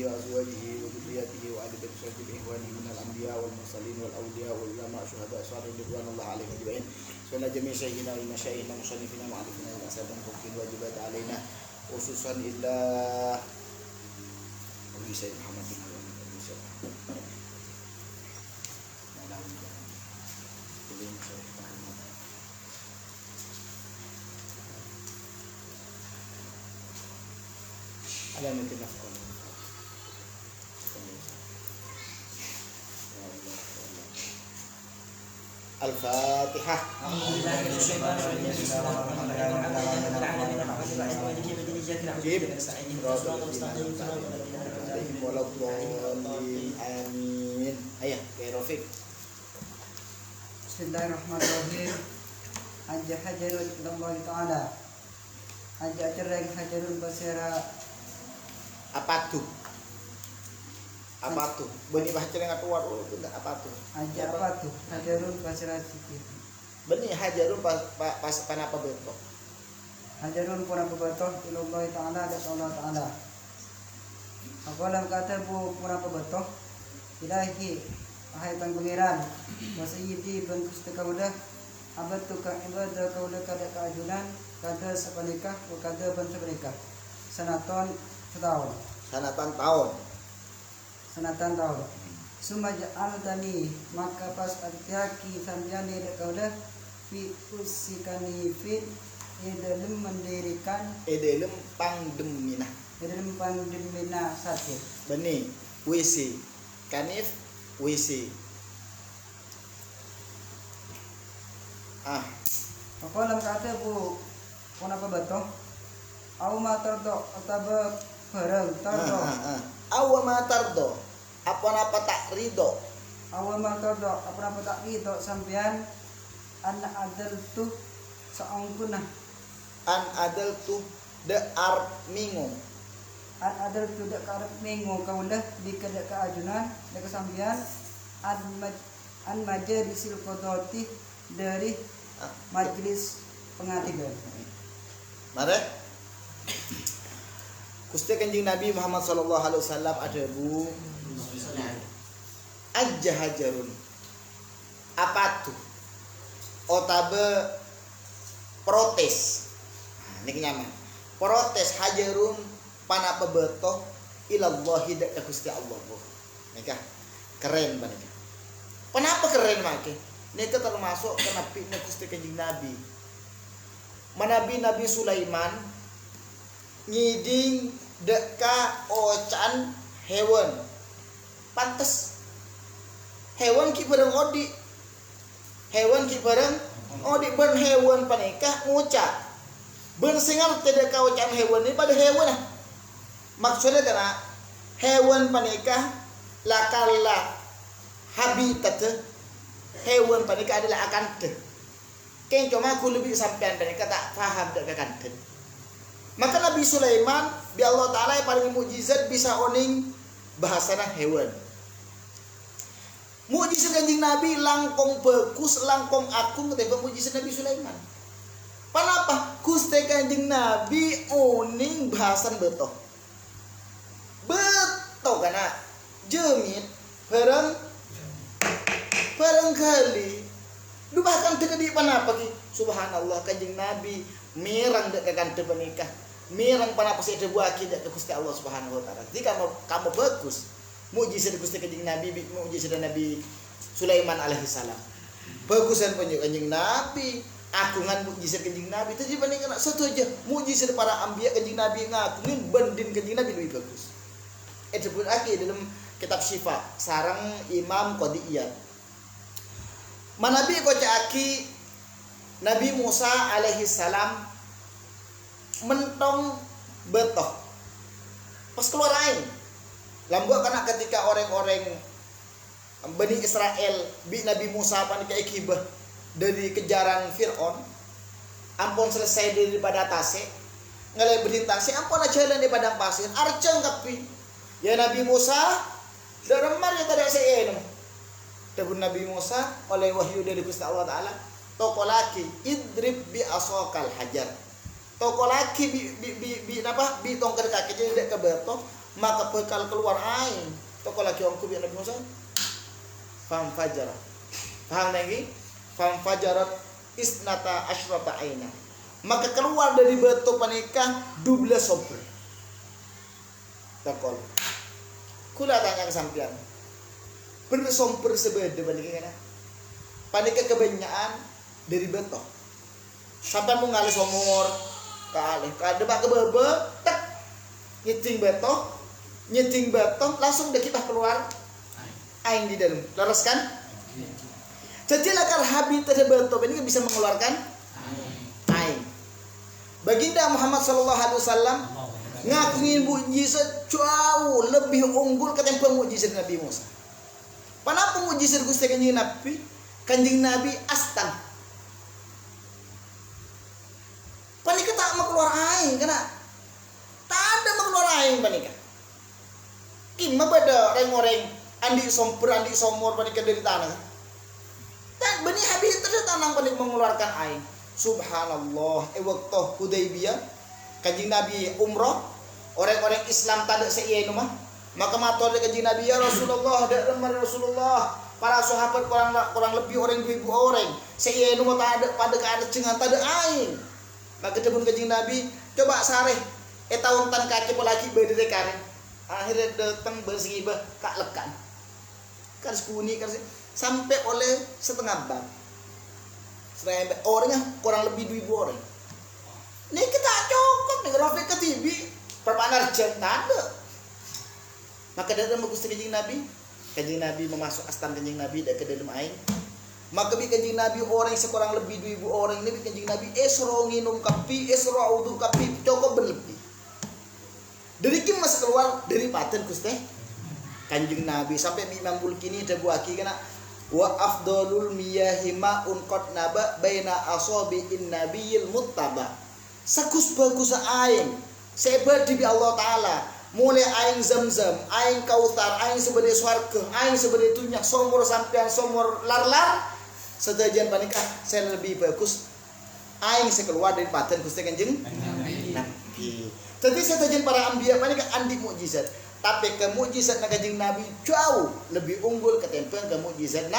wa azwajihi wa dzurriyyatihi wa ali baiti wa ikhwani minal anbiya wal mursalin wal awliya wal ulama syuhada sholihin ridwanullah alaihim ajma'in. Sunna jami' syaihina wal masyaihina musannifina mu'allifina wa asadan hukum wajibat alaina khususan illa Nabi Sayyid Muhammad bin Abdul Salam. Alamin nafkah. Al-Fatihah. Amin. Ayah, kayak Rafiq. Bismillahirrahmanirrahim. Anja hajarun Allah Ta'ala. Anja ajarang hajarun basira. Apa tuh? Apa tuh? Benih baca dengan keluar itu apa tuh? Anja apa tuh? Hajarun basira sikit. Benih hajarun pas apa betul? Hajarun pura betul ilallah Ta'ala dan Allah Ta'ala. Aku dalam kata bu pura betul. Ilahi ahai tang pangeran. Wasayyidi ban kusta kaudah. Abad tukang ibadah kaudah kada keajunan. Kada sepanikah. Kada ban sepanikah. Sanaton setahun. Sanatan tahun. Suma ja'altani maka pas artiaki samjani dekaudah fi usikani fi edelem mendirikan edelem pangdemina sakit. Benih WC kanif WC. Pakolam kata bu kenapa betul? Au matardo ataba bareng tardo. Awa matardo apa tak ridho. Awa matardo apa tak ridho sampean an adal tuh saangkunah. An adal tuh de art mingo. An adal tuh de karep mingo kaulah di kada keajunan de kesampean an majlisil qadati dari majelis pengadilan. Mare Gusti Kanjeng Nabi Muhammad sallallahu alaihi wasallam ada bu Ajja hajarun. Apa tuh? Otabe protes. Nah, ini nyaman. Protes hajarun panapa betoh ilallahi dak Gusti Allah. Nikah keren banget. Kenapa keren make? Nika termasuk ke nabi Gusti Kanjeng Nabi. Nabi Sulaiman ngiding deka ocan hewan pantes hewan ki bareng odi ben hewan panikah ngucap ben singal deka ocan hewan ini pada hewan maksudnya karena hewan panikah lakalla habitat hewan panikah adalah akan Keng cuma aku lebih sampean panikah tak paham deka kanten. Maka Nabi Sulaiman bi Allah Ta'ala yang paling mukjizat bisa oning bahasana hewan. Mukjizat Kanjeng Nabi langkong bagus, langkong agung ketika mukjizat Nabi Sulaiman. Kenapa? Gusti Kanjeng Nabi oning bahasan betoh. Betoh kana jemit bareng kali. Lu bahkan teu di panapa ki? Subhanallah Kanjeng Nabi mirang dek kan nikah. Mirang panapa sih ada buah akidah ke Gusti Allah Subhanahu wa taala. Jadi kamu bagus. Mukjizat Gusti Kanjeng Nabi, mukjizat Nabi Sulaiman alaihi salam. Bagusan penyu Kanjeng Nabi, agungan mukjizat Kanjeng Nabi. Itu dibanding kena satu aja. Mukjizat para anbiya Kanjeng Nabi ngagungin banding Kanjeng Nabi lebih bagus. Itu pun aki dalam kitab Syifa sarang Imam Qadiyat. Manabi kocaki Nabi Musa alaihi salam mentong betoh pas keluar aing lambu karena ketika orang-orang Bani Israel bi Nabi Musa panika ikibah dari kejaran Fir'aun ampun selesai daripada tase ngalai berintasi ampun jalan di padang pasir arceng kapi ya Nabi Musa daremar ya tidak seeno Dabun Nabi Musa oleh wahyu dari Gusti Allah Ta'ala toko laki idrib bi asokal hajar toko laki bi tongker kaki jadi tidak kebetok maka bekal keluar air. Toko lagi orang kubi Nabi Musa. Fam fajarat. Paham lagi? Fam fajarat isnata asyrata aina. Maka keluar dari batu panika 12 sumber. Tokol. Kula tanya ke sampean. Bersumber sebeda panika kana? Panika kebanyakan dari batu. Sampai mau ngalih somor kali, debak ke bebe, tek nyeting batu, langsung udah kita keluar aing di dalam, leres kan? Jadi lakar habitat batu ini bisa mengeluarkan aing. Baginda Muhammad SAW ngakuin mukjizat jauh lebih unggul ketimbang mukjizat Nabi Musa. Kenapa mukjizat Gusti Kanjeng Nabi? Kanjeng Nabi astan. Panika tak mau keluar aing kena. Tak ada mau keluar aing panika. Gimana beda orang-orang andi somor panika dari tanah. Tak benih habis tanang panik mengeluarkan aing. Subhanallah. Waktu Hudaybiyah Kanjeng Nabi umroh, orang-orang Islam tak ada seieu mah. Maka matur Kanjeng Nabi, ya Rasulullah, ada lemar Rasulullah. Para sahabat kurang lebih orang 2000 orang. Seieu mah tak ada pada keadaan cengan tak ada aing. Maka debun Kanjeng Nabi coba sareh tahun tan kaki lagi beda karen. Akhirnya datang bersibah kak lekan. Kan sekuni kan sampai oleh setengah bab. Sampai orangnya kurang lebih 2000 orang. Ini kita cukup nih grafik ke TV perpanar jam ada. Maka datang Gusti Kanjeng Nabi. Kanjeng Nabi memasuk astan Kanjeng Nabi ke dalam aing. Maka bi Kanjeng Nabi orang sekurang lebih 2000 orang ini bi Kanjeng Nabi esro nginum kapi, esro audu kapi, cukup berlebih. Dari kim masuk keluar dari paten Gusti Kanjeng Nabi sampai Imam Bulkini ada buaki kena wa afdalul miyahi ma'un qad naba baina asabi'in nabiyil muttaba. Sakus bagus aing sebadi bi Allah taala. Mulai aing Zamzam, aing Kautsar, aing sebagai swarga, aing sebagai tunyak somor sampean somor lar-lar. Sedajan panikah saya lebih bagus aing sekeluar dari paten Gusti Kanjeng Nabi. Jadi sedajan para anbiya panikah andi mukjizat, tapi ke mukjizat Kanjeng Nabi jauh lebih unggul ketimbang ke mukjizat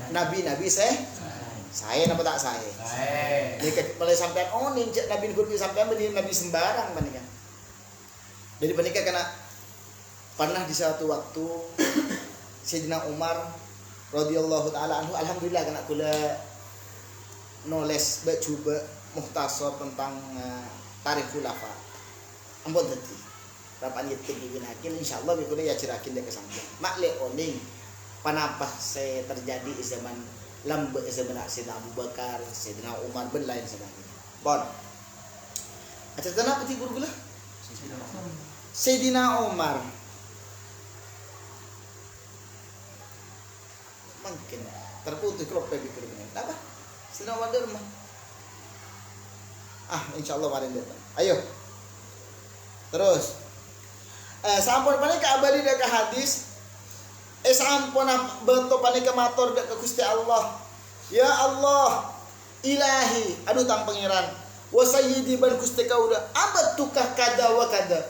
nabi-nabi saya napa tak saya. Nek mulai sampean ning nabi Nabi sampean nabi sembarang panikah. Jadi panikah karena pernah di suatu waktu Sayyidina Umar radhiyallahu taala anhu alhamdulillah kena kula nulis coba mukhtasar tentang tarikh khulafa. Ampun dadi. Rapan yetik ibn Hakim insyaallah kula ya cirakin dek kesampaian. Makle oning panapa saya terjadi di zaman lambe zaman Sayyidina Abu Bakar, Sayyidina Umar ben lain sebagainya. Bon. Acara apa ti guru kula? Sayyidina Umar mungkin terputus klop bagi kerumunan. Apa? Sayyidina Umar rumah. Insyaallah mari datang. Ayo. Terus. Sampun panika abadi dak hadis. Sampun bentuk panika matur dak ke Gusti Allah. Ya Allah, Ilahi, aduh tang pangeran. Wa sayyidi ban Gusti kauda, abad tukah kada wa kada.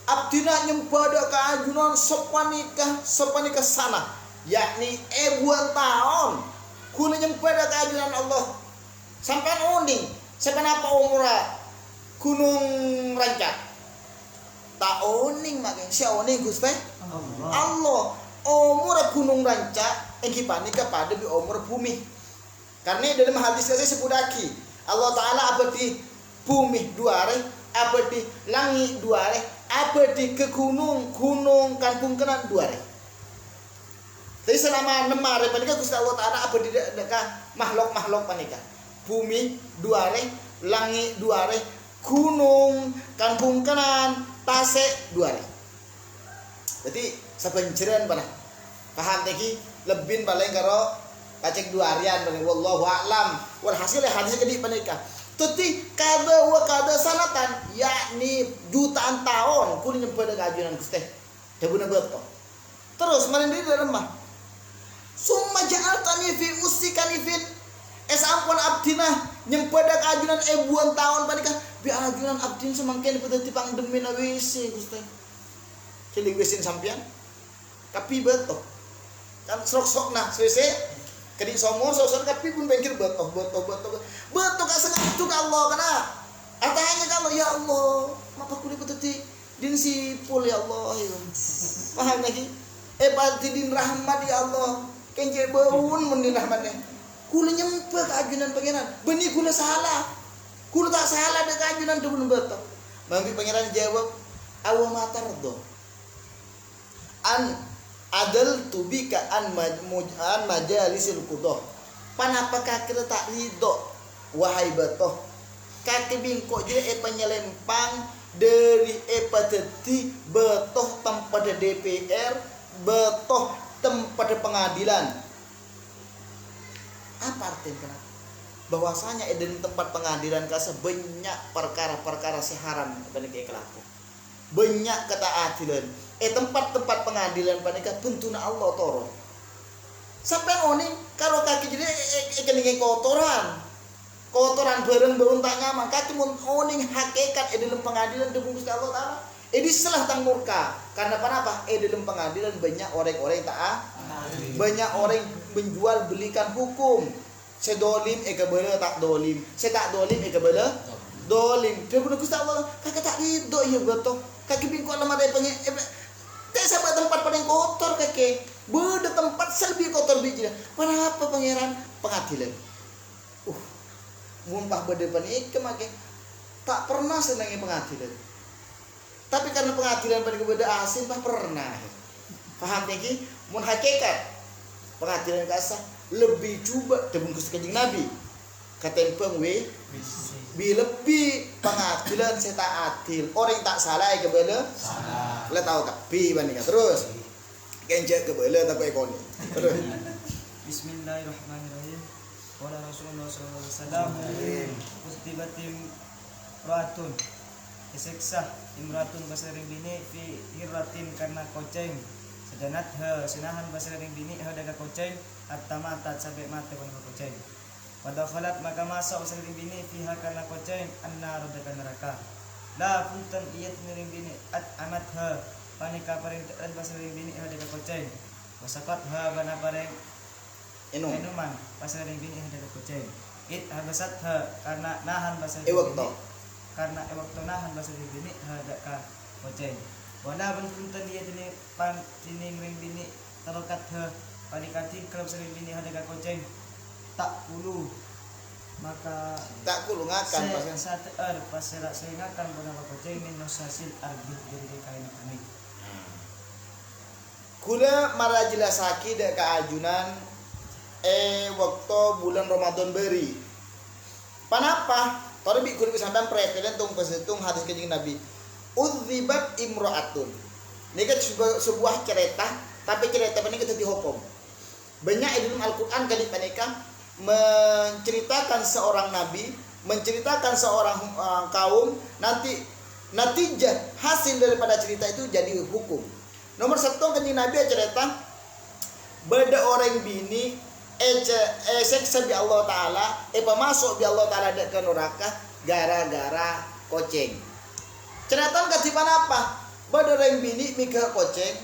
Abdina nyempada kaajunan sepanika sana, yakni ribuan tahun. Kula nyempada kaajunan Allah. Sampai uning, sepanapa umurah Gunung Rancak. Tak uning makin sia uning Gusti Allah. Umur Gunung Rancak engki panika pada di umur bumi. Karena dalam hadis saya sepudaki Allah Taala abadi bumi dua hari, abadi langit dua hari, abadi ke gunung kan pungkenan dua hari. Jadi selama 6 hari panika Gusti Allah Taala abadi dekat makhluk panika. Bumi dua hari, langit dua hari, gunung kan pungkenan tasik dua hari. Jadi sabanjeuran panah. Paham tadi lebih paling karo kacek 2 harian paling wallahu a'lam. Walhasil hadis gede panika. Tuti kada wa kada sanatan yakni jutaan tahun kun nyempada kajunan Gusti. Debuna beto. Terus marindi dalam mah. Summa ja'altani fi usikanifin ampun abdina nyempada kajunan ribuan tahun panika bi ajunan abdin semangken pada tipang demin wis Gusti. Kilingwesin sampean. Kapi beto. Kan sok-sok nah sese kadi somor sok-sok kapi pun bengkir beto. Beto ka sengat itu ka Allah kana. Atanya kalau ya Allah, mapa kulit betuti din sipul ya Allah. Paham lagi? Pati din rahmat ya Allah. Kenje baun mun din rahmatnya. Kula nyempe keajunan pangeran. Benih kula salah. Kula tak salah dek keajunan tu belum beto. Mangki pangeran jawab, "Awa matardo." An adal tubika an majalisil qudah. Panapakah kita tak ridho wahai betoh? Kaki bingkok je penyelempang dari teti betoh tempat DPR, betoh tempat pengadilan. Apa artinya? Bahwasanya di tempat pengadilan kasa banyak perkara-perkara seharam pada kelaku. Banyak ketaatilan. Tempat-tempat pengadilan panika puntuna Allah toro. Sampai oning kalau kaki jadi kening kotoran. Kotoran bareng baun tak nyaman kaki mun oning hakikat dalam pengadilan debung Gusti Allah taala. Diselah tang murka. Karena apa? Dalam pengadilan banyak orang-orang taat. Banyak orang menjual belikan hukum. Sedolim kebelah tak dolim. Se tak dolim kebelah dolim. Debung Gusti Allah kaki tak ridho ya beto. Kaki bingko lemah dari pengen tak sampai tempat paling kotor kaki. Beda tempat lebih kotor biji. Kenapa pangeran pengadilan? Mumpah beda panik kemake tak pernah senangi pengadilan. Tapi karena pengadilan pada beda asin tak pernah. Paham lagi? Mun hakikat pengadilan kasah lebih coba debungkus Kanjeng Nabi. Katempeng we lebih pengadilan saya tak adil. Orang tak salah ke bela salah. Lah tahu tak? Bandingkan terus. Kenjek ke bela tapi ekoni. Terus. Bismillahirrahmanirrahim. Qala Rasulullah sallallahu alaihi wasallam, "Kutibatim ratun." Disiksa imratun basaring bini fi hiratin karena koceng. Sedanat sinahan basaring bini daga koceng hatta mata sampai mati karena koceng. Pada khalat maka masuk basaring bini fiha karena koceng annar daga neraka. La punten iyat niring bini at amat panika paring dan basaring bini daga koceng. Wasakat bana paring minuman basaring bini daga koceng. It habasat karena nahan basaring bini. Karena waktu nahan basaring bini daga koceng. Wala punten iyat ni pan tining ring bini tarokat panikati kalau basaring bini daga koceng. Tak puluh maka tak kulu ngakan pasera sengakan pada koceng minus hasil arbit dari kain kami. Kula mara jelasaki dek keajunan waktu bulan Ramadan beri. Panapa? Tadi bi kudu sampean presiden tung pesetung hadis Kanjeng Nabi. Udzibat imraatun. Ini kan sebuah cerita, tapi cerita ini kita dihukum. Banyak di dalam Al-Qur'an kali panika menceritakan seorang nabi, menceritakan seorang kaum, nanti natijah hasil daripada cerita itu jadi hukum. Nomor satu Kanjeng Nabi cerita beda orang bini seksa bi Allah taala masuk bi Allah taala ke neraka gara-gara koceng. Cerita katipan apa? Beda orang bini mikir koceng,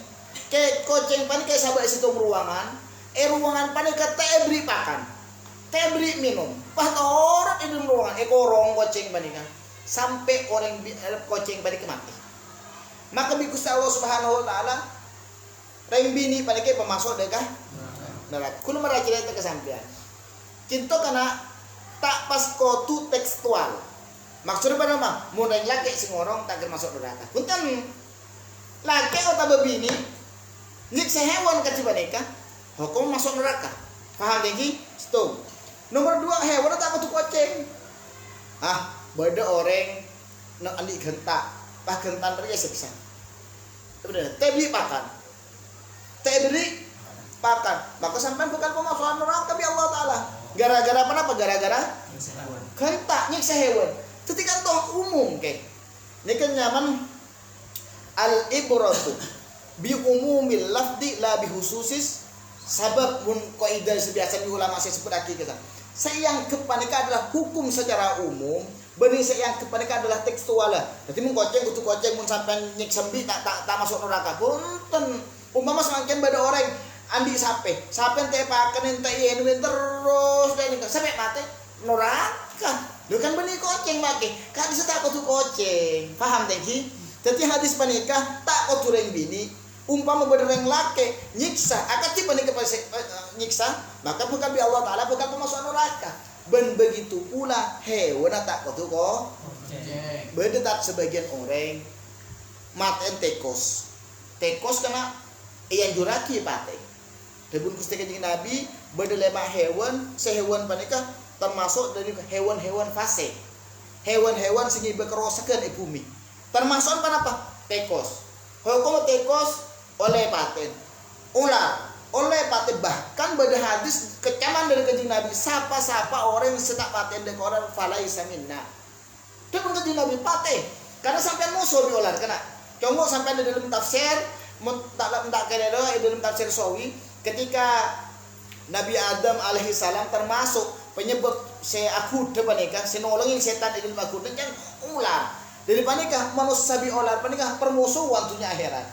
ke koceng panik kayak sahabat situ ruangan, ruangan panik kata beri pakan. Tebri minum, pas orang di dalam ruangan, korong koceng banikan, sampai orang koceng balik mati. Maka bikus Allah Subhanahu Wa Taala, reng bini balik pemasuk dekah neraka. Kulo meraja itu kesampian. Cinta karena tak pas kotu tekstual. Maksudnya pada mah, mulai laki sing orang tak masuk neraka. Punten laki atau bini, nik sehewan kecil banikan, hukum masuk neraka. Paham lagi? Stop. Nomor 2 hewan tak betul koceng. Beda orang nak andi gentak, pas gentan mereka siksa. Benar. Tebli pakan. Tebli pakan. Maka sampai bukan pemasukan neraka bi Allah taala. Gara-gara apa? Gara-gara gentak nyiksa hewan. Ketika toh umum ke. Ini kan nyaman al-ibratu bi umumil lafdi la bi khususis sabab mun kaidah sebiasa di ulama saya sebut lagi kita. Saya yang kepanika adalah hukum secara umum benih yang kepada adalah tekstual. Jadi mun koceng kudu koceng mun sampean nyiksa mbi tak masuk neraka. Punten. Umpama semangken bada orang andi sape teh paken ente yen terus sampai mati neraka. Lho kan benih koceng make. Kan bisa tak kudu koceng. Paham teh ki? Jadi hadis panikah tak kudu reng bini. Umpama bereng lake nyiksa akati panikah nyiksa, maka bukan bi Allah taala bukan masuk neraka. Ben begitu pula hewan tak kudu kok. Bedetak sebagian orang maten tekos. Tekos kena yang juraki pate. Debun Gusti Kanjeng Nabi bedelema hewan, sehewan panikah termasuk dari hewan-hewan fase. Hewan-hewan sing bekerosakeun di bumi. Termasuk apa? Tekos. Hukum tekos oleh paten. Ular oleh paten, bahkan pada hadis kecaman dari Kanjeng Nabi sapa-sapa orang yang setak paten dek orang falaisa minna. Itu pun Kanjeng Nabi paten. Karena sampai musuh di ular kena. Contoh sampai di dalam tafsir tak kira dalam tafsir Sawi ketika Nabi Adam alaihi salam termasuk penyebab aku depan nikah nolongin setan di dalam aku dan ular dari panikah manusia sabi ular panikah permusuhan dunia akhirat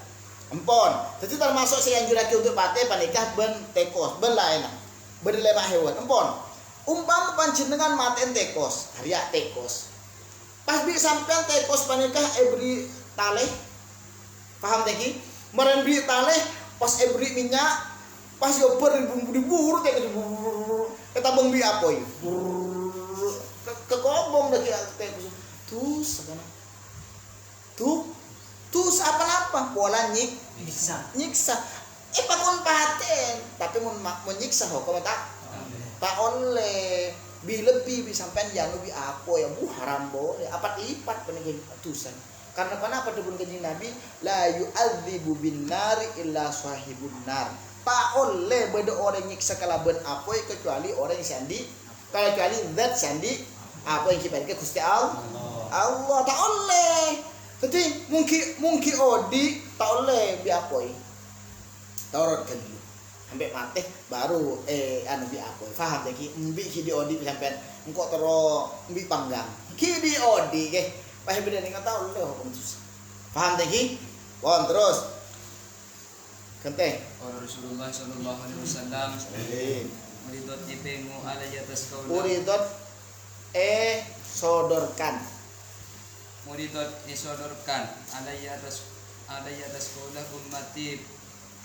empon jadi termasuk saya anjurake untuk pate panikah ben tekos ben lain ben lemak hewan empon umpama panjenengan maten tekos hariak tekos pas bi sampean tekos panikah ebri taleh paham teki meren bi taleh pas ebri minyak pas yo berburu kayak gitu kita bang bi apa ya ke kobong dah kayak tuh sekarang tuh apa pola nyiksa bangun paten tapi mun nyiksa hukum tak oleh bi lebih bi sampean janu bi apa ya haram boleh apa lipat pengen tusan karena kenapa debun Kanjeng Nabi la yu'adzibu bin nari illa sahibun nar tak oleh beda orang nyiksa kalaban apa kecuali orang yang sandi kecuali zat sandi apa yang kita Gusti Allah tak oleh jadi mungkin odi tak oleh bi apa Taurat kan dulu sampai mati baru anu bi apa paham lagi mbi ki odi sampean engko tero mbi panggang ki di odi ke paham beda ning tahu lho hukum susah paham lagi pon terus kente Rasulullah sallallahu alaihi wasallam muridot dipemu alai atas kaula muridot sodorkan alai atas kaula ummati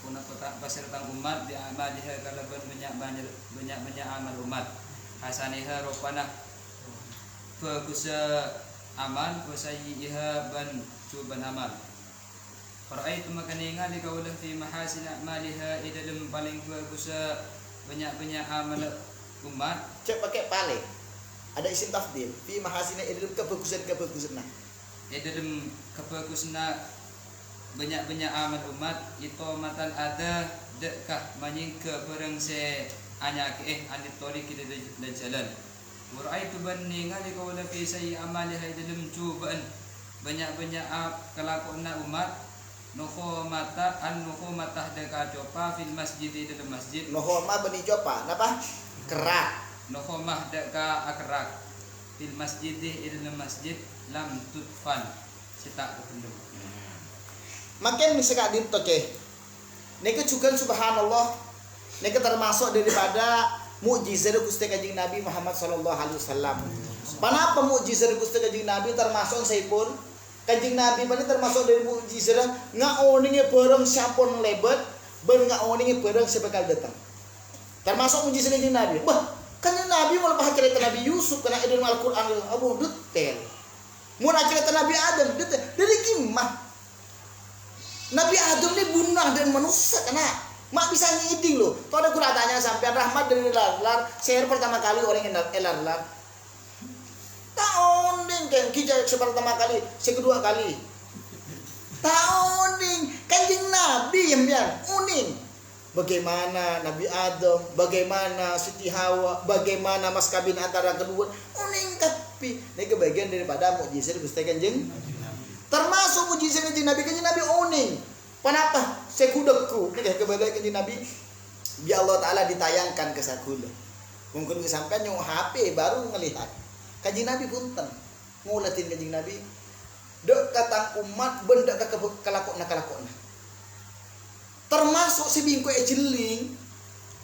kuna kota pasertang umat di amaliha kalaban banyak amal umat hasaniha rupana bagusa amal wasayyiha ban cuban amal Paraitu makaninga di kaulah fi mahasin a'maliha dalam paling bagus banyak amal umat. Cek pakai paling. Ada isim tafdil fi mahasin dalam kebagusan. Dalam kebagusan banyak amal umat itu matan ada dekkah manyingke barang se anyake anit tori kita dan jalan. Paraitu baninga di kaulah fi sayyi amaliha dalam cubaan banyak kelakuan umat. Noho mata deka copa fil masjid dalam masjid. Noho ma beni copa, napa? Kerak. Noho mah deka kerak fil masjid dalam masjid lam tutfan sitak ketendem. Makin misalkan dinto ke. Neka juga subhanallah. Neka termasuk daripada mukjizat Gusti Kanjeng Nabi Muhammad sallallahu alaihi wasallam. Kenapa mukjizat Gusti Kanjeng Nabi termasuk saipun Kanjeng Nabi bani termasuk dari mukjizat ngaoninge bareng sampun lebet ben ngaoninge bareng sebekal datang. Termasuk mukjizat Kanjeng Nabi. Bah, Kanjeng Nabi mau lepas cerita Nabi Yusuf kena dalam Al-Qur'an abu detail. Mun cerita Nabi Adam detail. Dari gimana? Nabi Adam ni bunah dan manusia kena. Mak bisa ngiding loh. Tuh ada kuratanya sampai rahmat dari lar share pertama kali orang yang lar. Taonding kan kita pertama kali, kedua kali. Taonding Kanjeng Nabi yang biar uning. Bagaimana Nabi Adam, bagaimana Siti Hawa, bagaimana mas kawin antara kedua, uning tapi ini kebagian daripada mukjizat Gusti Kanjeng. Termasuk mukjizat Kanjeng Nabi uning. Kenapa? Sekudeku, ini kebagian Kanjeng Nabi. Bi Allah Taala ditayangkan ke sakula. Mungkin sampai nyong HP baru melihat. Kanjeng Nabi punten. ngulatin kanjing Nabi dek katang umat benda kalakokna termasuk si bingko jeling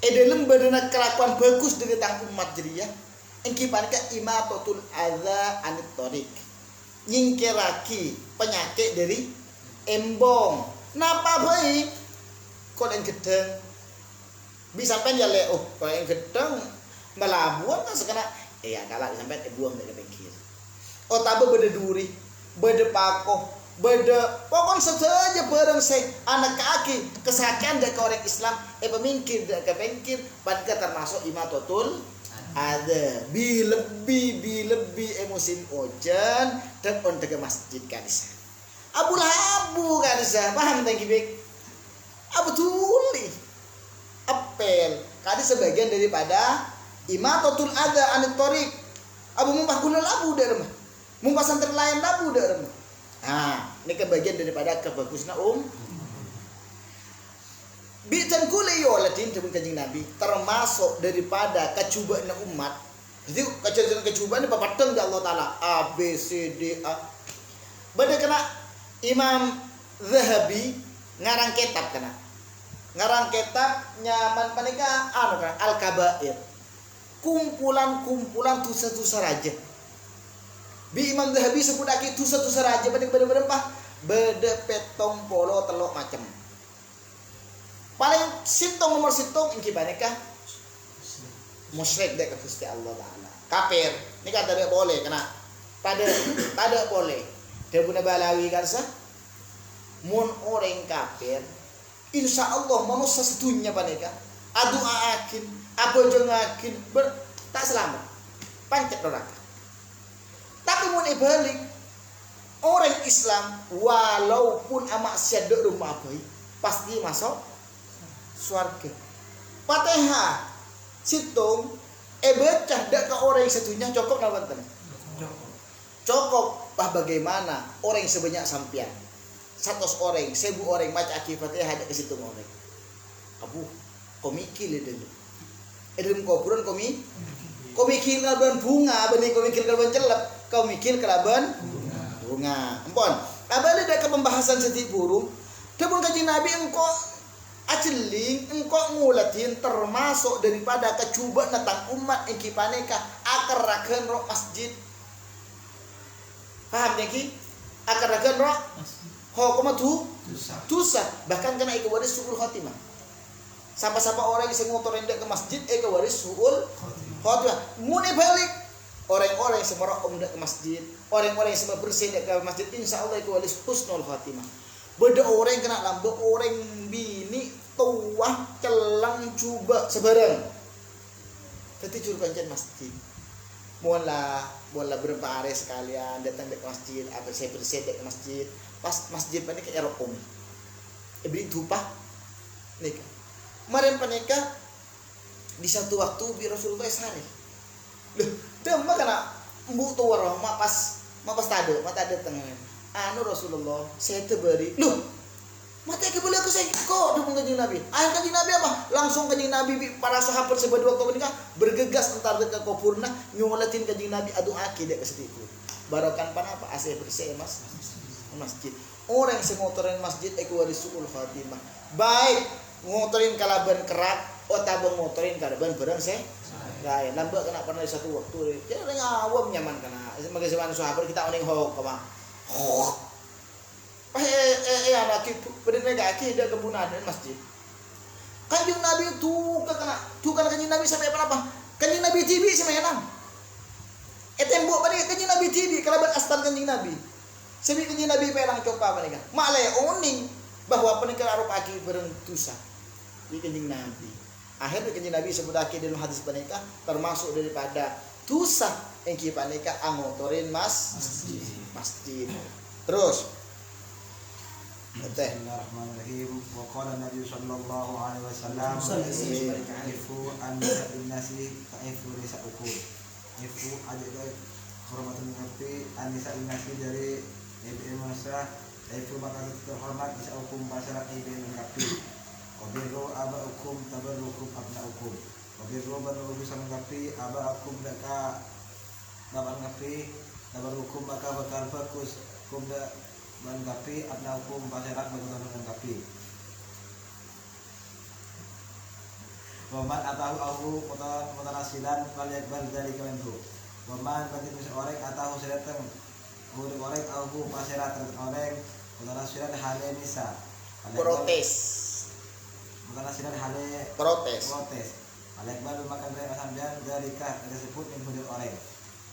dalam badana kelakuan bagus dari tang umat jadi ya engki panika imatatul adza anit thoriq nyingkiraki penyakit dari embong napa baik kok yang gedeng bisa sampai ya le kalau yang gedeng melabuan kan sekena ya kalah sampai buang dari pinggir oh tabe beda duri beda pakoh beda pokon saja bareng saya anak kaki kesakian dari orang Islam pemingkir dari kepengkir pada termasuk imatatul ada lebih emosi ojan dan ontega masjid kanisa abu labu kanisa paham tangki baik abu tuli apel kadi sebagian daripada imatatul ada anit thoriq abu mumpah guna labu dari rumah mumpah santri lain labu dari rumah nah ini kebagian daripada kebagusnya bitan kule yo latin temen kanjeng Nabi termasuk daripada kecubaan umat. Jadi kecubaan ini papateng ke Allah Taala A B C D A. Bade kena Imam Zahabi ngarang kitab kena. Ngarang kitab nyaman panika anu kan Al-Kabair. Kumpulan-kumpulan dosa-dosa raja. Bi Imam Zahabi sebut lagi dosa-dosa raja bade berempah bade petong polo telok macam. Paling sintong nomor sintong ingki baneka musyrik dek Gusti Allah Taala kafir ini kata dia boleh kena pada boleh dia punya balawi karsa mun orang kafir insya Allah manusia sedunia baneka adu akin apa jengakin tak selamat pancet neraka tapi mun balik orang Islam walaupun amak syaduk rumah baik pasti masuk swarga. Fatihah situng becah dak ke orang yang satunya cocok lawan tenan. Cocok bah bagaimana orang sebanyak sampian. 100 orang, 1000 orang maca Fatihah dak ke situng orang. Abu, komikil dulu. Dalam kuburan komikil kalaban bunga, benih komikil kalaban celep, komikil kalaban bunga. Ampun. Abali dak ke pembahasan seti burung. Dapun kanjeng Nabi engko aceling engkau ngulatin termasuk daripada kecubaan tentang umat engki paneka akar rakan roh masjid paham neki akar rakan roh hukum tu dosa bahkan kena iku waris suul khotimah siapa-siapa orang yang ngotorin ke masjid iku waris suul khotimah muni balik orang-orang yang semerok ke masjid orang-orang yang semua bersih ke masjid insyaallah iku waris husnul khotimah. Beda orang kena lambok orang bini tuah celang coba sebarang. Tadi juru kancen masjid. Mula berapa hari sekalian datang ke masjid, apa saya bersih ke masjid. Pas masjid panik ke Eropa. Beri tupah nikah. Kemarin panika di satu waktu bi Rasulullah sehari. Loh, demam kena embu tuar mapas tade, mata tengah. Anu Rasulullah saya tebari loh mata kebeli aku saya kok dukung kanjeng Nabi ayat kanjeng Nabi apa langsung kanjeng Nabi para sahabat sebadu waktu menikah bergegas entar ke kuburna nyolatin kanjeng Nabi adu aki dek kesetiku barokan pan apa asih bersih mas masjid orang yang ngotorin masjid iku waris suul khatimah baik ngotorin kalaban kerak otabang ngotorin kalaban barang saya lain nambah kena pernah satu waktu dia orang awam nyaman kena sebagai zaman sahabat kita oning hok kama laki berdiri kaki ada kebunan masjid. Kanjeng Nabi tuh kena kanjeng Nabi sampai apa? Kanjeng Nabi TV semayang. Tembok pada kanjeng Nabi TV kalaban astan kanjeng Nabi. Sebi kanjeng Nabi pelang coba mereka. Maklai oning bahwa penikah arop aki berentusa di kanjeng Nabi. Akhirnya kanjeng Nabi sebut aki dalam hadis penikah termasuk daripada dosa yang kita nikah angotorin masjid. Terus Bismillahirrahmanirrahim. Wa qala Nabi sallallahu alaihi wasallam ifu an nasi ta'ifu risaukum. Ifu ada hormatan mengerti anisa nasi dari ibu masa ifu maka terhormat risaukum masyarakat ibu mengerti. Wabiru abaukum tabarrukum abnaukum. Wabiru baru bisa mengerti abaukum daka bapak mengerti dapat hukum maka bakal bagus hukum dak melengkapi abna hukum pasyarat bakal melengkapi. Waman atahu aku mutanasilan waliyakbal dari kemenku. Waman bagi orang atahu sedatang murid orang aku pasyarat orang mutanasilan hale nisa. Protes. Mutanasilan hale Protes. Alekbal makan dari sambian dari kah tersebut yang murid orang.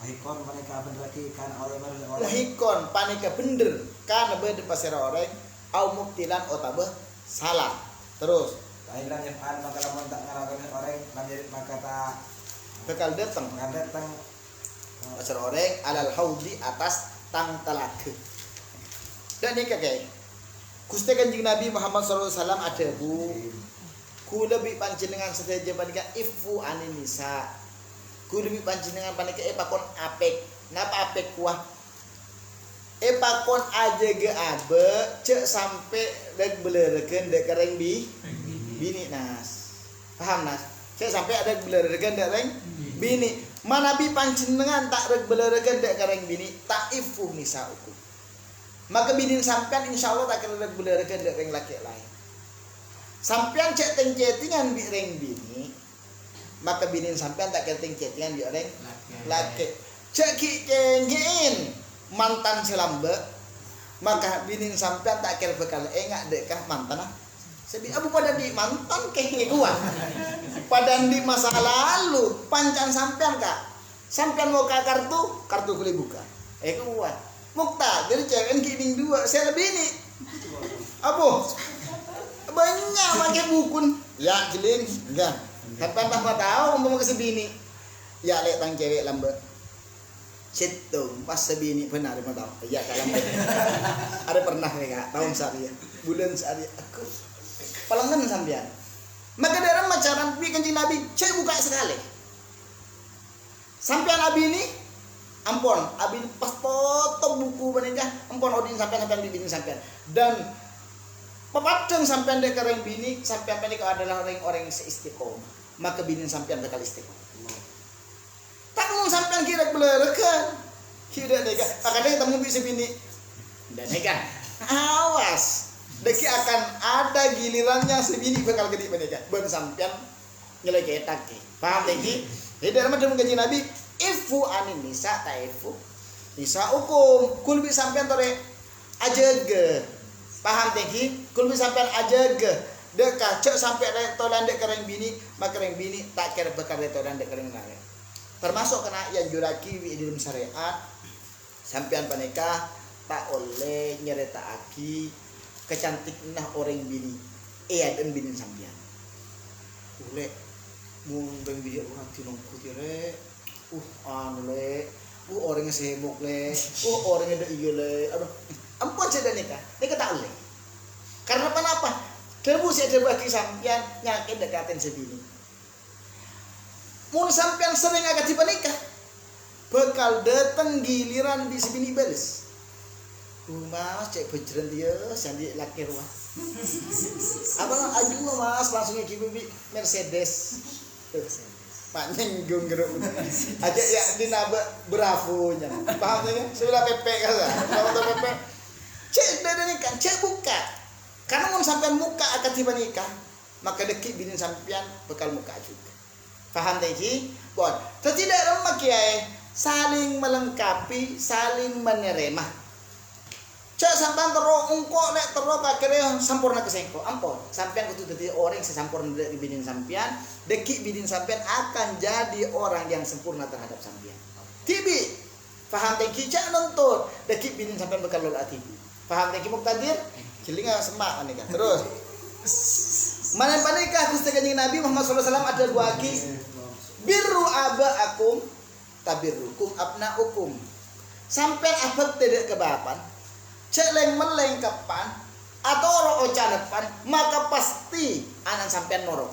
Wahikon mereka berlaki kan oleh orang. Muhikon panika bener kana bede pasera orang au muktilan otabe salah. Terus Lahiran yang maka lamun tak ngalakan orang lanjut maka tak bakal datang datang pasera orang alal haudi atas tang talaga. Dan ini kakek Gusti Kanjeng Nabi Muhammad SAW ada bu ku lebih panjenengan sedaja panika ifu anin nisa ku lebih panjenengan panika pakon apek ngapa apek kuah pakon aja ge abe cek sampai dek belereken dek kereng bini nas paham nas cek sampai ada belereken dek kereng bini mana bi panjenengan tak rek belereken dek kereng bini tak ifu nisa uku maka binin sampean insyaallah tak kena belereken dek kereng laki lain sampean cek teng chattingan bi reng bini maka binin sampean tak kena teng chattingan bi reng laki cek ki kengen mantan selambe maka binin sampean tak kira bekal engak dekah mantan sebi abu pada di mantan kenge gua pada di masa lalu pancan sampean kak sampean mau ke kartu boleh buka gua mukta jadi cewek kining dua saya lebih ini abu banyak pakai bukun ya jelin enggak sampean tak tahu mau ke sebini ya lek tang cewek lambe Situng pas sebini benar mau tahu ya kalau ada pernah ya tahun saya bulan saya aku palangan sampean maka dalam macaran pi Kanjeng Nabi cek buka sekali sampean abi ini ampun abi pas foto buku menikah ampun odin sampean bibini sampean dan pepadang sampean dek orang bini sampean menikah adalah orang seistiqomah maka bini sampean bakal istiqomah tak mau sampean kira belerkan kira nega makanya kita mau bisa bini dan nega awas deki akan ada gilirannya sebini bakal gede nega ben sampean nyeleketak paham lagi jadi dalam Kanjeng Nabi ifu anin nisa taifu nisa hukum kul bi sampean tore ajege paham lagi kul bi sampean ajege deka cek sampai tolan dek kereng bini maka kereng bini tak kira bakal tolan dek kereng lain termasuk kena yang juraki di dalam syariat sampean panikah tak oleh nyerita aki kecantik nah orang bini dan bini sampean boleh mundeng bini orang tinong kutire anu le orangnya sibuk le orangnya ada iya le aduh ampun saya nikah tak oleh karena apa debu saya debu aki sampean nyakin dekatin sebini mun sampean sering agak tiba nikah bakal datang giliran di sebini bales mas cek bejeren dia sandi laki ruah abang aju mas langsungnya kibi Mercedes pak nyenggung geruk aja ya di naba bravo nya paham ya sebelah PP kasa motor PP cek ada nikah cek buka karena mun sampean muka akan tiba nikah maka dekik binin sampean bakal muka juga paham tadi? Bon, tidak lemak kiai, saling melengkapi, saling menerima. Cak sampean tero engko nek tero kakere sampurna kesengko. Ampun, sampean kudu dadi orang sesampurna dari bidin sampean, deki bidin sampean akan jadi orang yang sempurna terhadap sampean. Tibi, paham tadi cak nuntut, deki bidin sampean bakal lola tibi. Paham tadi muktadir? Jelinga semak nih kan. Terus mana panikah Gusti Kanjeng Nabi Muhammad SAW ada dua aki birru abaakum tabirrukum abnaukum sampai abad tidak kebapan celeng meleng kapan atau oro ocanepan maka pasti anak sampean norok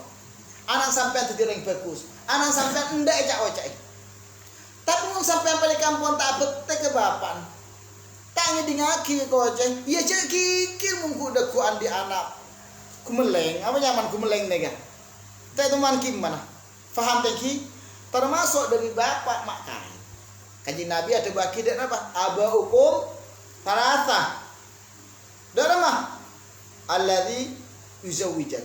anak sampean tidak yang bagus anak sampean ndak ecak-ocak tapi mun sampean balik kampung tak abad kebapan tak ngedingaki kocek ya cek kikir mungku deku andi anak kumeleng apa nyaman kumeleng nega teh teman kim mana faham teki termasuk dari bapak mak kai Kanjeng Nabi ada bagi dak apa? Abaukum talatha. Dak mah alladzi yuzawwijak.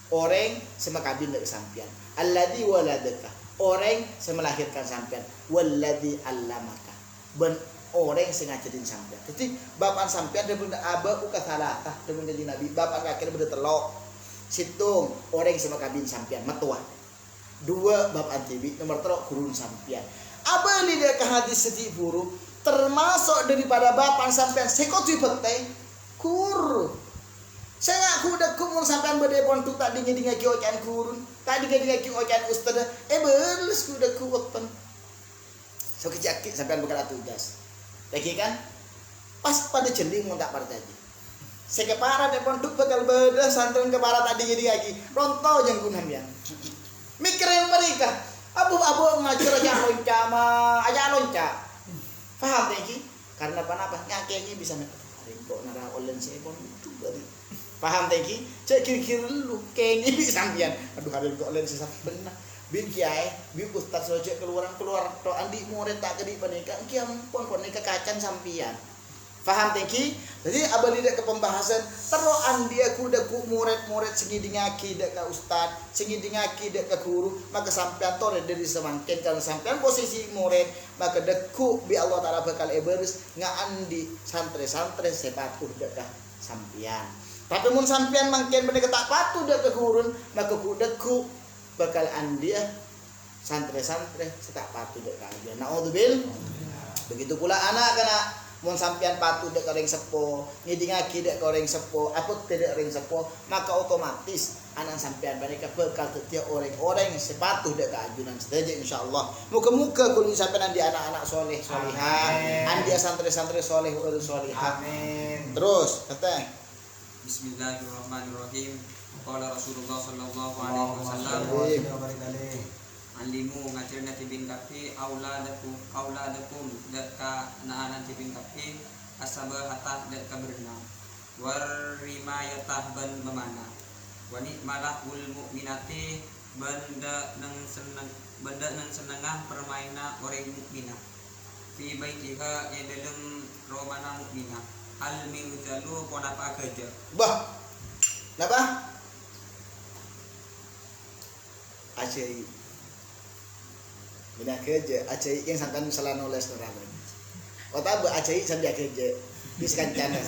Orang semakabin dak sampean. Alladzi waladaka. Orang yang melahirkan sampean. Walladzi allamaka. Ben orang sing ngajarin sampean. Jadi bapak sampean ada benda abau ka talatha, ada benda Nabi. Bapak kakek benda telok. Situng orang semakabin sampean matua. Dua bab antibi nomor terok kurun sampean. Apa lidah ke hadis sedih buruk termasuk daripada bapak sampean sekoti peteng kur. Saya ngaku udah kumur sampean berdepon tuh tadi ngedinga ki ocan kurun, tadi ngedinga ki ocan ustad. Beles udah kuwekten. So kecaki sampean bakal tugas. Lagi kan pas pada jending mau tak partai. Saya kepara depon tuh bakal beda santren kepara tadi ngedinga ki ronto yang gunamian. Mikirin mereka abu-abu ngajar aja lonca mah aja lonca paham teki karena apa nyakenya bisa hari kok nara online saya pun itu dari paham teki cek kira-kira lu kayaknya bisa sampean aduh hari kok online saya benar bin kiai bin ustaz soje keluar to andi murid tak kedi panika kiam pun panika kacan sampean paham teki jadi abali dak ke pembahasan teroan dia kuda ku murid-murid sing dingaki dak ka ustaz sing dingaki dak ka guru maka sampean tore dari semangkin kalau sampean posisi murid maka deku bi Allah taala bakal eberes ngaandi santre-santre sepatuh dak ka sampean tapi mun sampean mangkin bener tak patuh dak ka gurun maka ku deku bakal andia santre-santre setak patuh dak ka dia naudzubil begitu pula anak kana mun sampean patuh dek orang sepo, ngidingaki dek orang sepo, apa tidak orang sepo, maka otomatis anak sampean mereka bekal setiap orang-orang yang sepatuh dek keajunan saja insyaallah. Muka-muka kulit sampean andi anak-anak soleh solihah, andi santri-santri soleh solihah. Amin. Terus kata Bismillahirrahmanirrahim. Qala Rasulullah sallallahu alaihi wasallam alimu ngajarna tibin kapi auladakum deka naanan tibin kapi asabahata deka berenang warimayatah ban memana wani malah ul mukminati benda nang senengah permaina orang mukminah fi baitiha yang dalam romana mukminah al miudalu ponapa gaja bah napa acai bina kerja acai yang sampai salah nulis orang kota bu acai sambil kerja bis kancana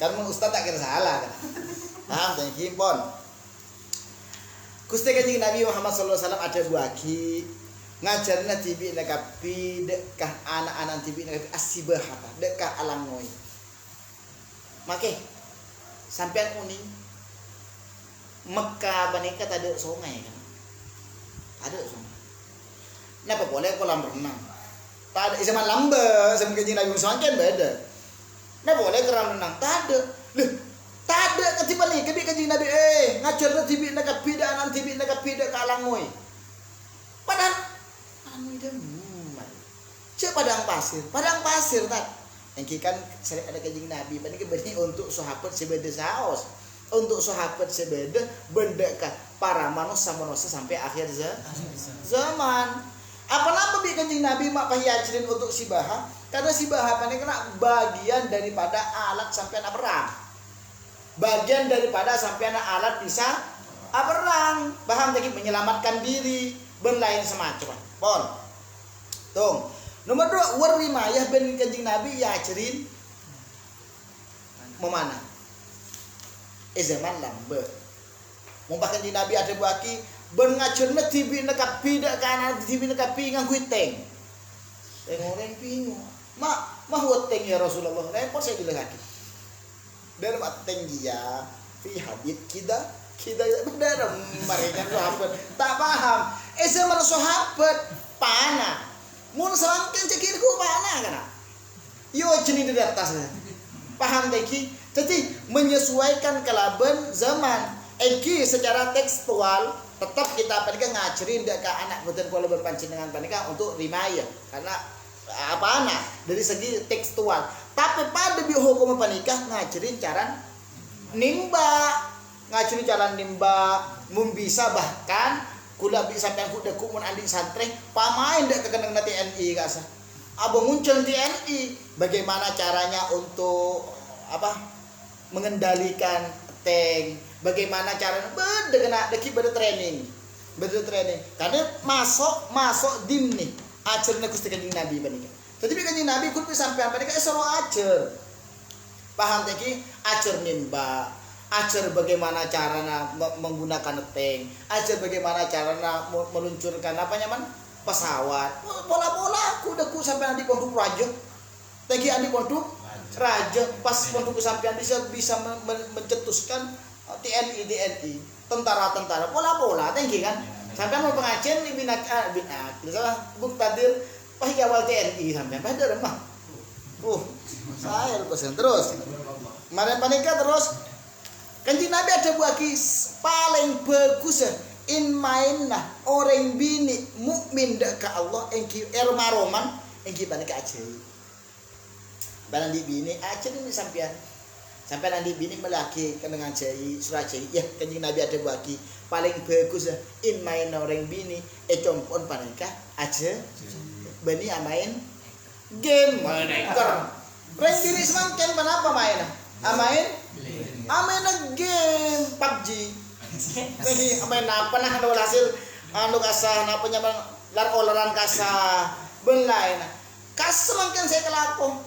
kan mun ustaz tak kira salah kan paham tanya kimpon Gusti Kanjeng Nabi Muhammad sallallahu alaihi wasallam ada buaki ngajarna tibi nakapi dekah anak-anak tibi nakapi asibahata dekah alangoy make sampean uning Mekah banika ada sungai kan ada sungai kenapa boleh kolam renang? Tak ada zaman lamba, sama Kanjeng Nabi Muhammad kan beda. Kenapa boleh kolam renang? Tak ada. Loh, tak ada ketiba nih, kebi Kanjeng Nabi ngajar na tibi na kapida anan tibi na kapida kalangoy. Padahal anu ide cek padang pasir tak. Yang kan sering ada Kanjeng Nabi, panik bani untuk sahabat sebeda saos. Untuk sahabat sebeda benda ka para manusia sampai akhir zaman. Apa nama bi Kanjeng Nabi mak pahiajirin untuk si baha? Karena si baha panik kena bagian daripada alat sampean perang. Bagian daripada sampean alat bisa perang. Paham tadi menyelamatkan diri ben lain semacam. Pon. Tung. Nomor 2 warimayah ben Kanjeng Nabi ya ajarin memana? Zaman lambe. Mun Kanjeng Nabi ada buaki ben ngajarna tibi na kapida kana tibi na kapi ngang kuiteng. Orang bingung. Mah weteng ya Rasulullah. Repot saya bilang lagi. Dalam ateng dia fi hadith kita benar mereka sahabat tak paham. Zaman sahabat pana. Mun sangken cekirku pana kana. Yo jenis di atas. Paham teki? Jadi menyesuaikan kelaban zaman. Eki secara tekstual tetap kita panika ngajarin ke anak boten kula berpanjenengan panika untuk rimaya karena apa anak dari segi tekstual tapi pada bi hukum panika ngajarin cara nimba mun bisa bahkan kula bisa sampean kuda kumun andi santre pamain dak kekeneng TNI kasa abang muncul TNI, bagaimana caranya untuk mengendalikan tank, bagaimana caranya beda training karena masuk dim nih ajarnya Gusti Kanjeng Nabi banika. Jadi Kanjeng Nabi kun sampean banika soro ajar paham teki ajar nimba, ajar bagaimana caranya menggunakan tank, ajar bagaimana caranya meluncurkan pesawat. Pola-pola aku sampai nanti pondok raja. Tegi andi pondok raja pas pondok sampean bisa mencetuskan TNI, tentara. Pola-pola tegi kan. Sampean mau pengajian di binak salah buk tadir pahi awal TNI sampean pada mah. Saya lupa terus. Mari panika terus. Kanjeng Nabi ada buaki paling bagus in mainah orang bini mukmin dak ka Allah engki ermaroman engki panika aja. Balan di bini aja ini sampean nanti bini melaki dengan jai surah jai ya Kanjeng Nabi ada buaki paling bagus in mainah orang bini compon panika aja bani amain game maneker. Ren diri semangken kenapa main? Amain game PUBG. Lagi amain apa nah ada hasil kasah napa nyaman olaran kasah benlain. Kas semangken saya kelako.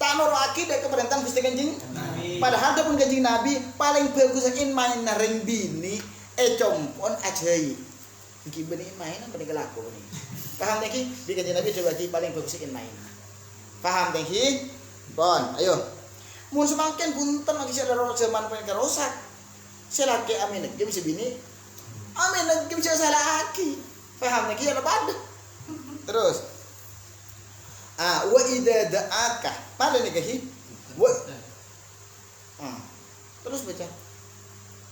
Tak noro akidah keperintahan Gusti Kanjeng Nabi. Padahal pun Kanjeng Nabi paling bagus in main ring bini compon ajai. Iki beni main apa kelako ni. Paham teki? Di Kanjeng Nabi coba paling bagus in main. Paham teki? Bon, ayo. Mun semakin punten lagi saya dalam zaman mereka rosak. Saya laki amin game sebini. Amin game saya salah aki. Paham lagi ada pada. Terus. Wa idza da'aka. Pada nih kahi. Terus baca.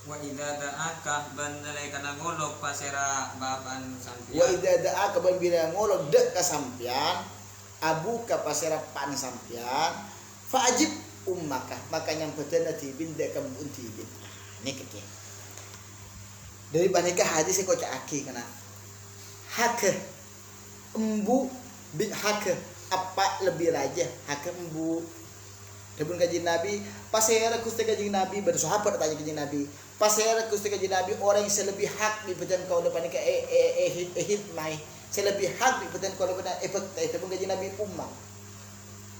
Wa idza da'aka bandalai kana ngolok pasera bapan sampian. Wa idza da'aka bandira ngolok dek ka sampian. Abu ka pasera pan sampian. Fa'ajib ummaka makanya bedana dibinda kamu untibin. Ini keke. Dari banyak hadis yang kau caki kena. Hak embu hak apa lebih raja hak embu. Dapun Kanjeng Nabi pasera Gusti Kanjeng Nabi bersahabat tanya Kanjeng Nabi. Pasera Gusti Kanjeng Nabi orang yang selebih hak di badan kau depan ke hikmah. Selebih hak di badan kau depan efek dapun Kanjeng Nabi ummah.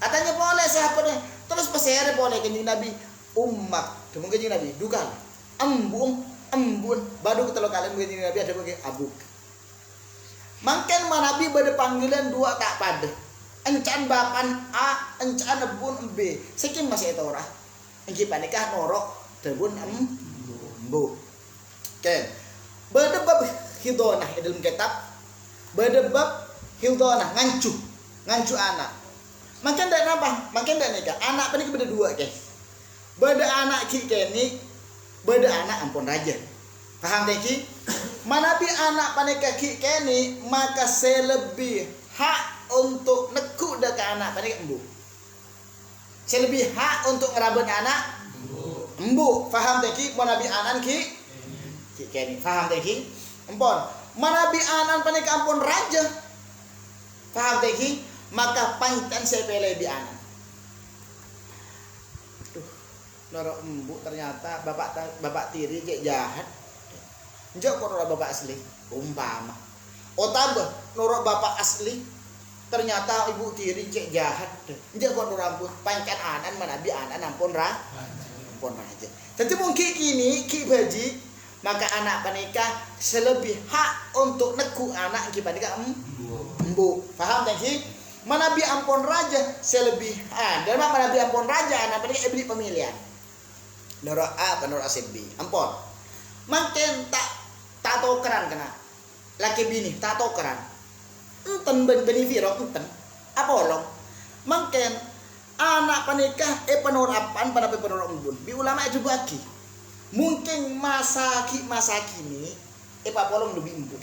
Katanya boleh sahabatnya. Terus pasere boleh Kanjeng Nabi umat. Demi Kanjeng Nabi dukan. Embun. Baru ketelo kalian Kanjeng Nabi ada bagi abuk. Mangken Nabi pada panggilan dua tak pada. Encan bapan A, encan ebun B. Sekim masih itu ora. Engki panikah norok debun embu. Oke. Berdebab hidonah dalam kitab. Berdebab hidonah ngancu anak. Makin dak napa? Makin dak nikah. Anak panik beda dua ke. Beda anak ki keni, beda anak ampun raja. Paham teh ki? Manapi anak panik ki keni, maka selebih hak untuk neku dak ke anak panik embu. Selebih hak untuk ngerabun anak embu. Paham teh ki? Manapi anak ki keni. Paham teh ki? Empon. Manapi anak panik ampun raja. Paham teh ki? Maka panggitan saya pilih di anak. Norok embu ternyata bapak tiri cek jahat. Njok kok bapak asli umpama. Tambah norok bapak asli ternyata ibu tiri cek jahat. Njok kok rambut pangkat anan manabi anan ampun raja. Jadi mungkin kini ki baji maka anak panika selebih hak untuk neku anak ki panika embu. Paham tak ki? Manabi ampun raja selebih dan manabi ampun raja anak panika beli pemilihan. Nora A nora B. Ampun. Makin tak tokeran kena. Laki bini tak tokeran. Enten beni virok enten. Apa olong? Makin anak panikah penurapan pada penurap embun. Bi ulama itu bagi. Mungkin masa kini pak polong lebih embun.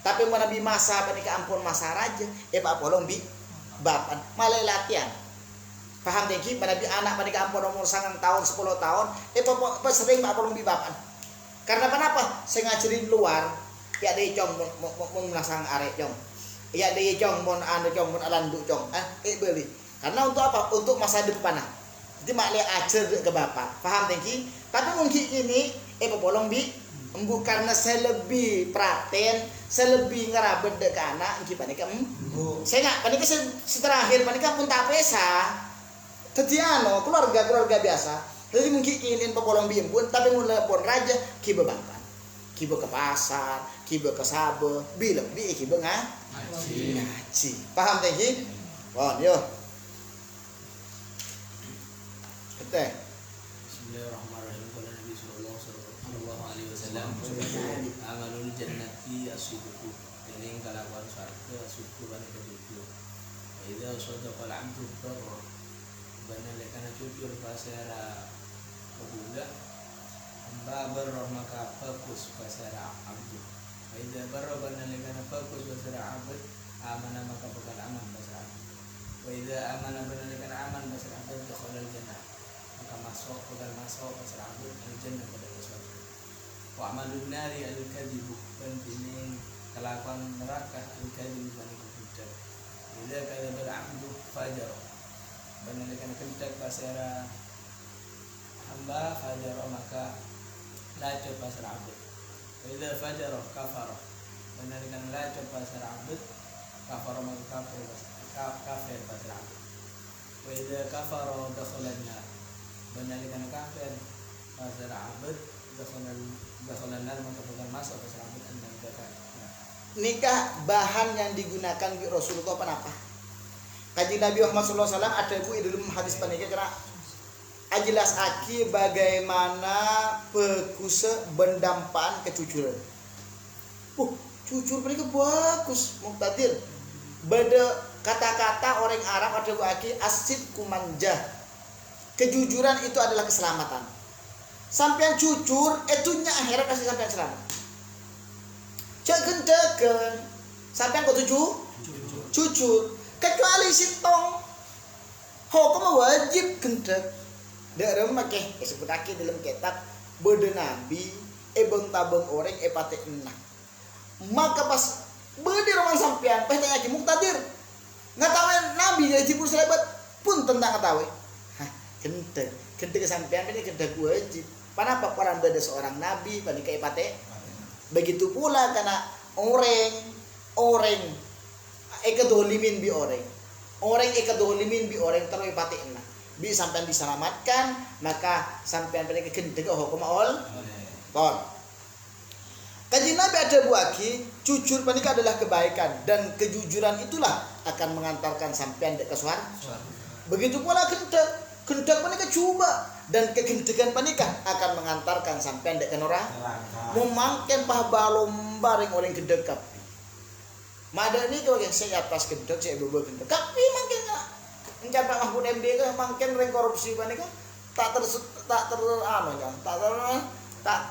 Tapi menabi masa panika ampun masa raja pak polong bi bapan malah latihan. Paham teki menabi anak panika ampun umur 9 tahun 10 tahun pak sering pak polong bi bapan. Karena kenapa? Saya ngajarin luar ya ada cong mau melasang arek cong. Ya dia cong mon alanduk cong. Beli. Karena untuk apa? Untuk masa depan. Jadi mak lihat ajar ke bapak. Paham tengki? Tapi mungkin ini bolong bi embu karena saya lebih perhatian, saya lebih ngerabet dek anak ngki panika. Saya nggak panika terakhir panika pun tak pesa. Jadi keluarga biasa. Jadi mungkin ini bolong bi embun tapi mulai pun raja ki bapak. Kiba ke pasar, kiba ke sabe, bilang bi kiba ngaji. Paham tadi? Wah, yo. Kete. Bismillahirrahmanirrahim. Qala Nabi sallallahu alaihi wasallam, amalul jannati as-sidqu. Ini kalakuan surga as-sidqu bani jujur. Wa idza sadaqa al-'abdu barra. Bana lekana jujur fasara qabula. Hamba barra maka fokus pasara abdu. Wa idza barra bana lekana fokus pasara abd, amana maka bakal aman pasara abd. Wa idza amana bana lekana aman pasara abd dakhala al-jannah. Maka bakal masuk pasara abd al-jannah pada surga. Wa amalun nari al-kadhibu penting kelakuan neraka al-kadhibu bani kebudak. Idza kadzaba al-abdu fajar. Bana lekana kebudak pasara hamba fajar maka lacur pasar abd. Wa idza fajara kafara. Menarikan lacur pasar abd, kafara maka kafir pasar abd. Wa idza kafara dakhala an-nar. Menarikan kafir pasar abd, dakhala an-nar maka bakal masuk pasar abd an-nar. Nikah bahan yang digunakan di Rasulullah apa? Kaji Nabi Muhammad SAW ada bu dalam hadis panikah kira jelas aki bagaimana pekuse bendampaan kejujuran. Jujur mereka bagus Muqtadir. Beda kata-kata orang Arab ada aki asid kumanjah. Kejujuran itu adalah keselamatan. Sampai jujur itunya akhirat pasti sampai selamat. Cek gendeken sampai kau jujur kecuali sitong. Hukum wajib gendek. Daerah makeh sebut aki dalam kitab bede nabi beng tabeng orang pate enak. Maka pas bede roman sampean pas tanya ki Muqtadir ngatawen nabi jadi pun selebat pun tentang ngatawe. Hah, gede sampean ini gede wajib. Kenapa peran beda seorang nabi pada kai pate? Begitu pula karena orang ekadolimin bi orang ekadolimin bi orang terus pate enak. Bi sampean diselamatkan maka sampean pada gendeng hukum all kon. Kaji Nabi ada buaki jujur panika adalah kebaikan dan kejujuran itulah akan mengantarkan sampean ke surga. Begitu pula gendeng panika coba dan kegendegan panika akan mengantarkan sampean ke neraka. Memangken pah balom bareng orang gendeng kap. Madani kalau yang saya atas gendeng saya bobol gendeng. Tapi mangken Pak Mahfud MD kan mungkin ring korupsi panika tak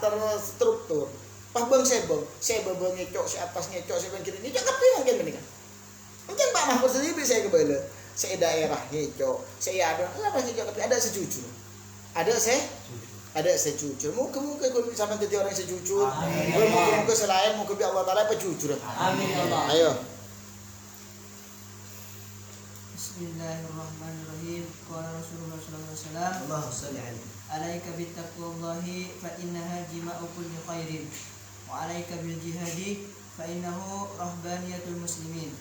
terstruktur. Pas bang saya ngecok si atas ngecok si bang kiri ini jangan pilih mungkin panika. Mungkin Pak Mahfud sendiri saya kebala. Saya daerah ngecok, saya ada apa ngecok tapi ada sejujur. Ada sejujur. Muka kalau sampai jadi orang sejujur. Muka selain muka bi Allah Taala apa jujur. Amin ya Allah. Ayo. Bismillahirrahmanirrahim. Qala Rasulullah sallallahu alaihi wasallam, Allahumma shalli alaihi. "Alaika bittaqwallahi fa innaha jima'u kulli khairin, wa 'alaika bil jihadi fa innahu rahbaniyatul muslimin,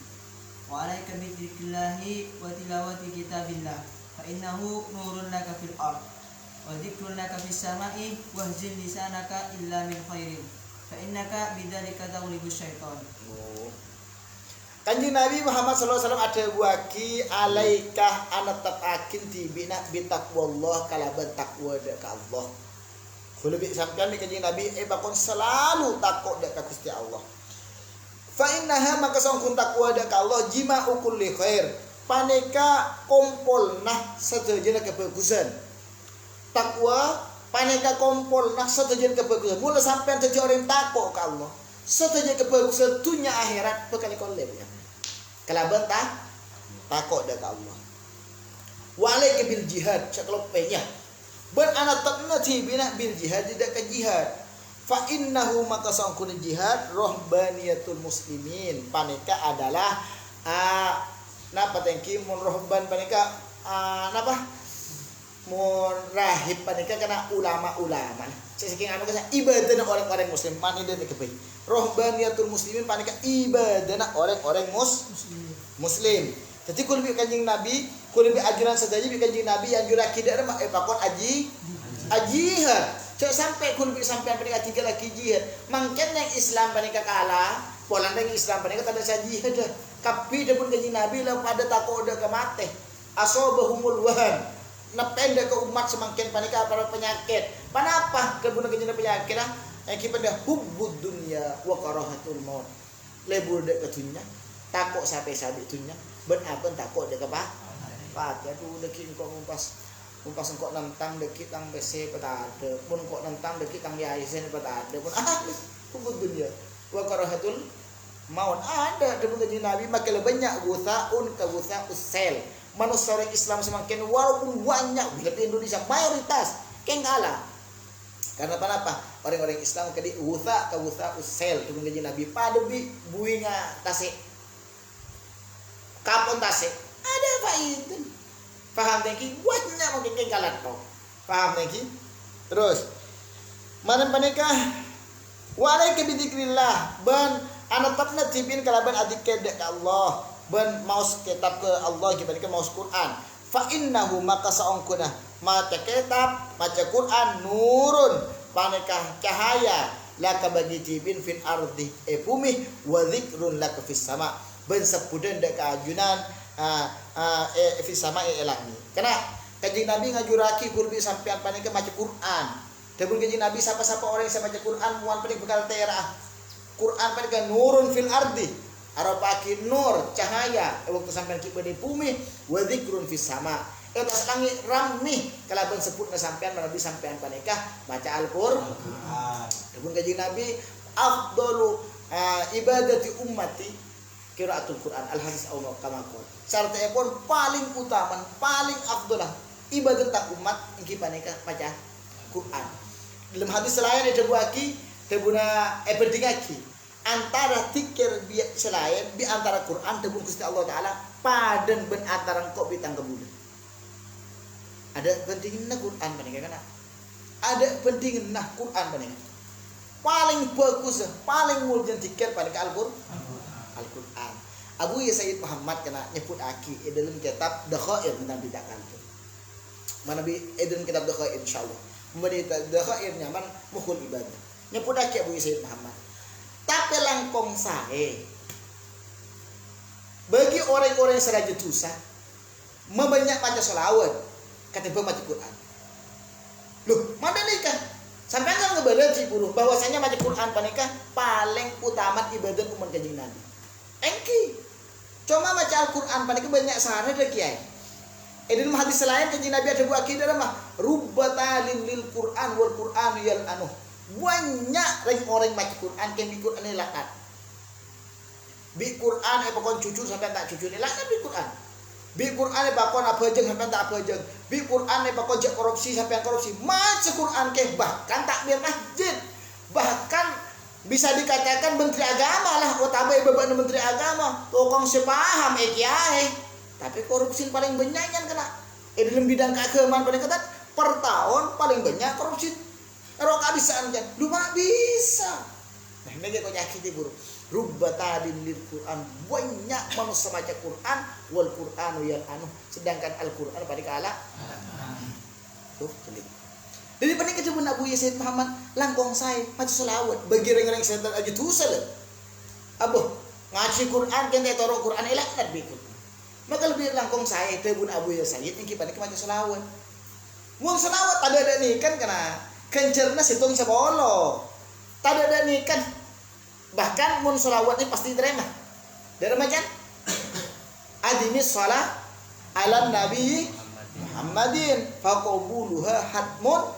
wa 'alaika bi dzikrillahi wa tilawati kitabillah fa innahu nurun laka fil ard, wa dzikrun laka fis sama'i wahzil lisanaka illa min khairin, fa innaka bidzalika taghlibus syaitan." Kanjeng Nabi Muhammad SAW ada waki alaikah anatak akin tibina bitaqwallah kalaban takwa dek Allah. Kalau sampean di kanjeng Nabi bakon selalu takut dek Gusti Allah. Fa innaha maka sangkun takwa dek Allah jima kulli khair. Paneka kompol nah setujuan kebagusan. Takwa paneka kompol nah setujuan kebagusan. Mula sampean jadi orang takut ke Allah. Setujuan kebagusan dunia akhirat bekali kolem ya. Kalaban takut dak Allah. Walaika bil jihad sakelopenya. Ben anak takna tibina bil jihad tidak ke jihad. Fa innahu maka sangkun jihad rohbaniyatul muslimin panika adalah napa tengki mun rohban panika napa mun rahib panika kana ulama-ulama saking anu kasa ibadah orang-orang muslim mani dan kebai rohbaniyatul muslimin panika ibadah orang-orang muslim. Jadi kalau lebih kanjeng Nabi, kalau lebih ajaran saja lebih kanjeng Nabi yang jurah kidak mah pakon jihad. Cak sampai kalau lebih sampai pada tiga lagi jihad. Mangken yang Islam panika kalah, polan yang Islam panika tak ada jihad dah. Tapi dia pun kanjeng Nabi lah pada takut udah ke mate. Asobahumul wahan. Napenda ke umat semakin panika para penyakit. Panapa kebun kanjeng penyakit ah? Yang kepada hubbud dunya wa karahatul maut. Lebur dek ketunya. Takut sampai tunya. Ben apa takut dek apa? Pat ya tu dek kok umpas engkau nentang dek tang BC petade. Mun kok nentang dek tang yaisen petade. Pun hubbud dunya wa karahatul maut. Ada debu kanjeng Nabi makin banyak gusaun ka gusa usel. Manusia orang Islam semakin walaupun banyak bila di Indonesia mayoritas keng kalah. Karena apa? Orang-orang Islam kadi wusa ka wusa usel tu kanjeng Nabi pada buinga tasik. Kapon tasik. Ada apa itu? Paham tengki? Banyak mungkin keng kalah kau. Paham tengki? Terus mana panikah? Walaika bidzikrillah ban anatapna tibin kalaban adik kedek Allah. Ben maus kitab ke Allah gimana maus Quran fa innahu maka saongkuna maca kitab maca Quran nurun panekah cahaya laka bagi tibin fin ardi bumi wa dzikrun laka fis sama ben sepudeun dek kaajunan fis sama elami karena kanjeng Nabi ngajuraki kurbi sampean panekah maca Quran debun kanjeng Nabi siapa-siapa orang yang maca Quran muan panik bekal tera Quran panekah nurun fil ardi arapaki nur cahaya waktu sampean kieu di bumi wa dzikrun fis sama eta langit ramih kalaban sebutna sampean nabi sampean panikah baca Al-Qur'an dipun kanjeng Nabi afdalu ibadati ummati qiraatul Qur'an al-hadis au kama qol sarta pun paling utama paling afdalah ibadah tak umat ingki panikah baca Quran dalam hadis lain ada buaki tebuna pentingaki antara tikir bi selain di antara Quran tebun Gusti Allah taala paden ben antara kok bitang kebulan ada pentingna Quran paning kana ada pentingna Quran paning paling bagus paling mulia tikir paning Al-Quran Abu Sayyid Muhammad kana nyebut aki dalam kitab Dakhair tentang bidak kantu mana bi dalam kitab Dakhair insyaallah menita Dakhair nyaman mukhul ibadah nyebut aki Abu Sayyid Muhammad tapi langkong sae bagi orang-orang yang serajut dosa membanyak baca selawat ketimbang baca Quran. Loh, mana nikah? Sampai kan ngebala ciburu bahwasanya baca Quran panikah paling utama ibadah umat kanjeng Nabi. Engki. Cuma baca Al-Qur'an panikah banyak syarat ada kiai. Dalam hadis lain kanjeng Nabi ada buah akidah mah rubbatalin lil Qur'an wal Qur'an yal anuh. Banyak orang baca Quran kan di Quran ni laknat. Bi Quran pokon cucu sampai tak cucu ni laknat bi Quran. Bi Quran pokon apa jeung sampai tak apa jeung. Bi Quran pokon jak korupsi sampai korupsi. Maca Quran ke bahkan takbir masjid. Bahkan bisa dikatakan menteri agama lah utama beban menteri agama. Tokong sepaham kiai. Tapi korupsi paling banyak kan kena. Dalam bidang keagamaan paling ketat per tahun paling banyak korupsi. Rok abisaan kan, lu mah bisa. Nah, ini kok nyakiti buru. Rubbatadin lil Quran banyak manusia baca Quran wal Qur'anu yal anu sedangkan Al-Qur'an pada kala. Tuh, celik. Jadi paling kecebun Abu Sayyid Muhammad langkong saya maca selawat bagi orang-orang setan aja dosa leh. Abu ngaji Quran kan dia taruh Quran elak kan bikut. Maka lebih langkong saya tebun Abu Sayyid ingki paling maca selawat. Wong selawat ada nih kan kena kencerna situng sebolo. Tada ada nih kan. Bahkan mun selawat ini pasti diterima. Dari macam adimi shalah ala nabi Muhammadin faqabuluha hatmun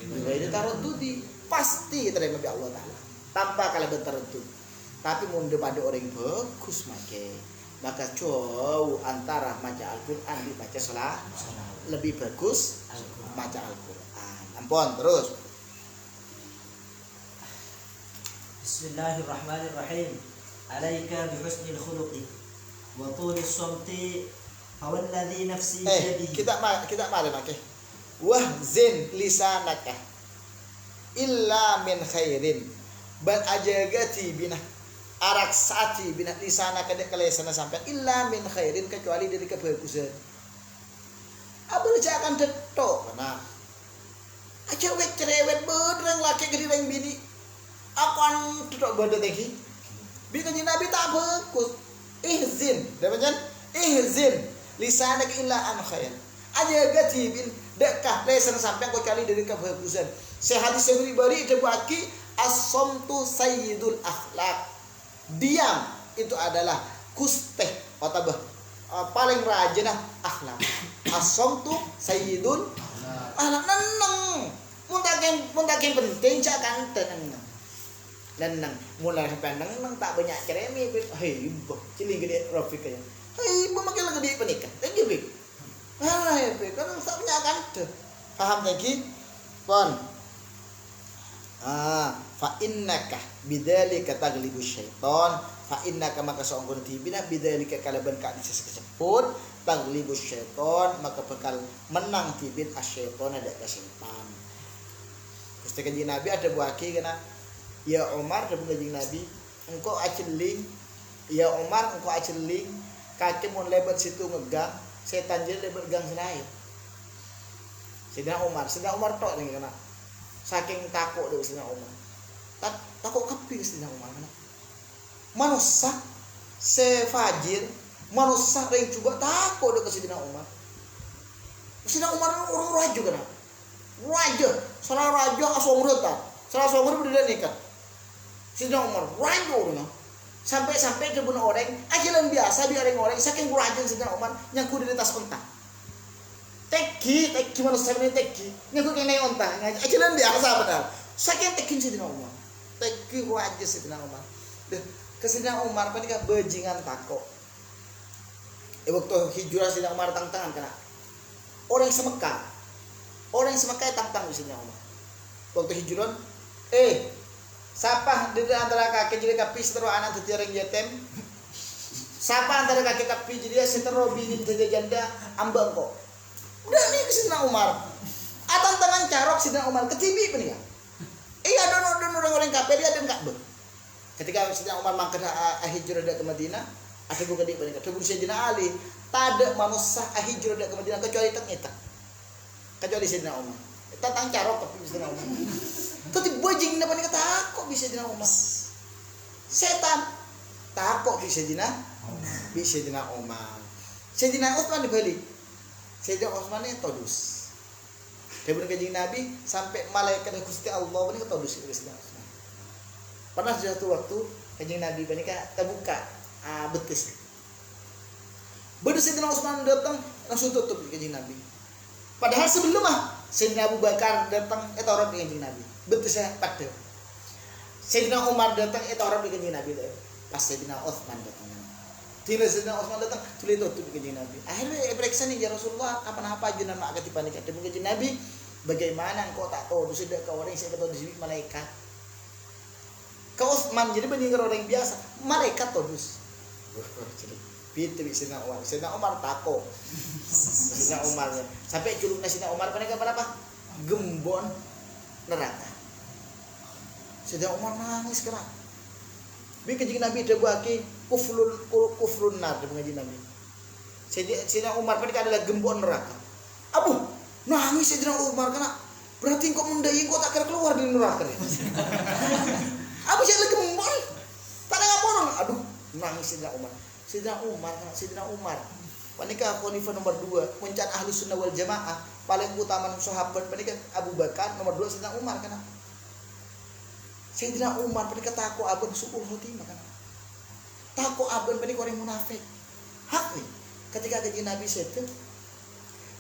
bighairi taraddudi. Pasti diterima oleh Allah taala tanpa kala bertaraddud. Tapi mun pada orang bagus make maka jauh antara maca Al-Qur'an dibaca salat lebih bagus maca Al-Qur'an. Ampun terus Bismillahirrahmanirrahim. Alaika bihusnil khuluqi wa tulis somti fawalladhi nafsi biyadihi. kita malam oke. Wahzin lisanaka illa min khairin bal ajagati bina araksati bina lisanaka dek kalesana sampai illa min khairin kecuali dari kebagusan. Abang jangan detok mana. Aja wek cerewet benerang laki gedirang bini. Akan detok bodoh tinggi. Bikin Nabi tak bagus. Ihzin, dapat ihzin lisanaka illa an khair. Ajagati bin dekah lesan sampai kecuali dari kebagusan. Sehadis beri itu bagi as-somtu sayyidul akhlak. Diam itu adalah kusteh atau paling rajin akhlak. As-somtu sayyidul akhlak. Neneng muntakin penting cakan teneng. Neneng mulai sampai neneng tak banyak ceremi. Hei boh ciling gede Rafiq ya. Hei boh makin gede penikah. Thank you big. Ah ya big kan tak banyak kan. Paham lagi? Pon. Fa innaka bidzalika taglibu syaitan fa innaka maka seorang tibina bidzalika kalaban ka disebut taglibu syaitan maka bakal menang tibin asyaitan ada syaitan. Gusti kanjeng Nabi ada buaki kana ya Umar ada kanjeng Nabi engkau aceling ya Umar engkau aceling kaki mun lebat situ ngegang setan jadi lebat gang senai. Sidina Umar tok ning kana saking takut dari Sidina Umar. Takut kepi Sidina Umar. Manusia sefajir, manusia yang coba takut dari Sidina Umar. Sidina Umar orang raja kan? Raja, salah raja asal murtad, salah asal murtad tidak nikah. Sidina Umar raja orang. Sampai dia bunuh orang, ajaran biasa biar orang saking raja Sidina Umar nyangkut di atas unta. Teki manusia ini teki. Nyangkut kena unta. Ajaran biasa benar. Saking tekin Sidina Umar. Teki wajah Sidina Umar. Ke Sidina Umar panika bajingan tako. Waktu hijrah Sidina Umar tangan kena. Orang semeka tang Sidina Umar. Waktu hijrah siapa di antara kaki jadi kapi setero anak tetireng yatim. Siapa antara kaki kapi jadi setero bini janda ambang kok. Udah nih ke Sidina Umar. Atang tangan carok Sidina Umar ketibi pun ya. Iya don orang kafir dia dan Ka'bah. Ketika Sidina Umar mangkat hijrah ke Madinah, ada bukan di Madinah. Tubuh Sayyidina Ali, tak ada manusia hijrah ke Madinah kecuali tak. Kecuali Sidina Umar. Tantang carok tapi Sidina Umar. Tapi bajing napa nih takut bisa Sidina Umar. Setan takut bisa Sidina Umar. Sayyidina Utsman dibalik. Sayyidina Utsman itu todus. Daripada kanjeng Nabi sampai malaikat Gusti Allah ini todus itu Sayyidina Utsman. Pernah suatu waktu kanjeng Nabi panika terbuka betis. Bener Sayyidina Utsman datang langsung tutup kanjeng Nabi. Padahal sebelum Sayyidina Abu Bakar datang itu orang kanjeng Nabi. Betisnya pada. Sayyidina Umar datang itu orang kanjeng Nabi. Pas Sayyidina Utsman datang. Tidak Sayyidina Utsman datang, tulis tutup kanjeng Nabi. Akhirnya periksa nih ya Rasulullah, apa jenengan mak ketipan ikat dengan kanjeng Nabi. Bagaimana engkau tak tahu sudah kau orang yang tahu disebut malaikat. Kau Utsman jadi banding orang biasa, malaikat todus. Pintu Sayyidina Umar. Sayyidina Umar takut. Sayyidina Umar sampai culuk Sayyidina Umar panika berapa? Gembon neraka. Sayyidina Umar nangis keras. Bi kanjeng Nabi debaki kufrun nar dengan kanjeng Nabi. Sayyidina Umar panika adalah gembon neraka. Abu nangis Sayyidina Umar karena berarti kok mendai kok tak kira keluar dari neraka. Abu saya lagi gembon. Tak ngapun. Aduh nangis Sayyidina Umar. Panika khalifah nomor 2, puncak ahli sunnah wal jamaah, paling utama sahabat panika Abu Bakar, nomor 2 Sayyidina Umar kana. Sayyidina Umar panika takut abon suul khotimah kana. Takut abon panika orang munafik. Hak nih. Ketika kanjeng Nabi setu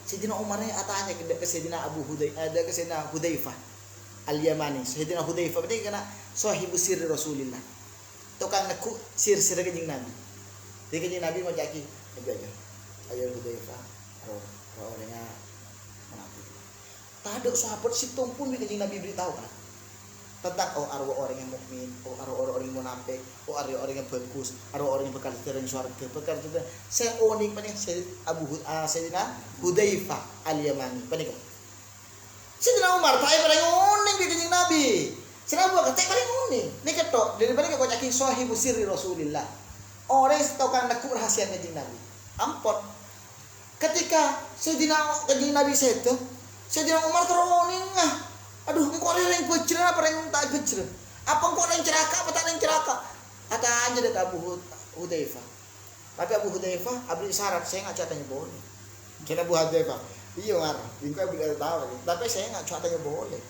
Sayyidina Umar ini atanya ke Sayyidina Hudzaifah Al-Yamani. Sayyidina Hudzaifah panika kana sahibu sirri Rasulillah. Tukang neku sir-sir kanjeng Nabi. Jadi kanjeng Nabi mau jaki, belajar. Ayo Hudzaifah, orangnya munafik. Tak ada sahabat situng pun kanjeng Nabi beritahu kan. tentang arwah orang yang mukmin, arwah orang yang munafik, arwah orang yang bagus, arwah orang yang bakal diterima surga, bakal diterima. Saya oning panik Sayyidina Hudzaifah al-Yamani panik. Sayyidina Umar tak paling oning di kanjeng Nabi. Sayyidina Abu Bakar tak paling oning. Nek ketok daripada kau nyaki sahibu sirri Rasulillah. Orang yang tahu kan rahasia kanjeng Nabi. Ampun. Ketika Sayyidina kanjeng Nabi seto, Sayyidina Umar teroning ah. Aduh, engkau ada yang bejre apa yang tak bejre? Apa engkau ada yang celaka apa tak ada yang celaka? Kata aja dek Abu Hudzaifah. Tapi Abu Hudzaifah abdi syarat saya enggak catanya boleh. Kira Abu Hudzaifah. Iya ngarah, engkau abdi tahu. Tapi saya enggak catanya boleh.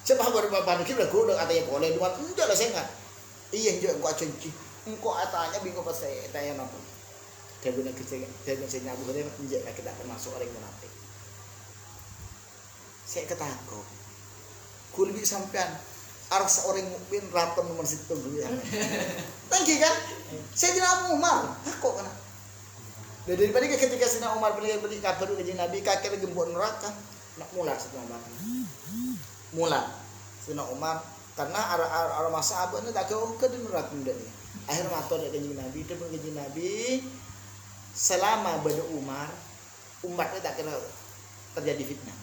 Sebab baru bapak kita udah katanya boleh, dua enggak lah saya enggak. Iya juga engkau cenci. Engkau atanya bingung pas saya tanya apa. Dia guna kerja, dia guna Abu Hudzaifah enggak kita termasuk orang munafik. Saya ketakut. Kulbi sampean arah seorang mukmin raton nomor situ dulu ya. Tangki kan? Saya tidak Umar, aku kan. Daripada ketika Sayyidina Umar beli kabar ke Nabi kakek gembok neraka, nak mula Sayyidina Umar. Mula Sayyidina Umar karena arah masa abang ni tak kau ke neraka muda ni. Akhir matur ke Nabi, dia pergi ke Nabi selama pada umatnya tak kena terjadi fitnah.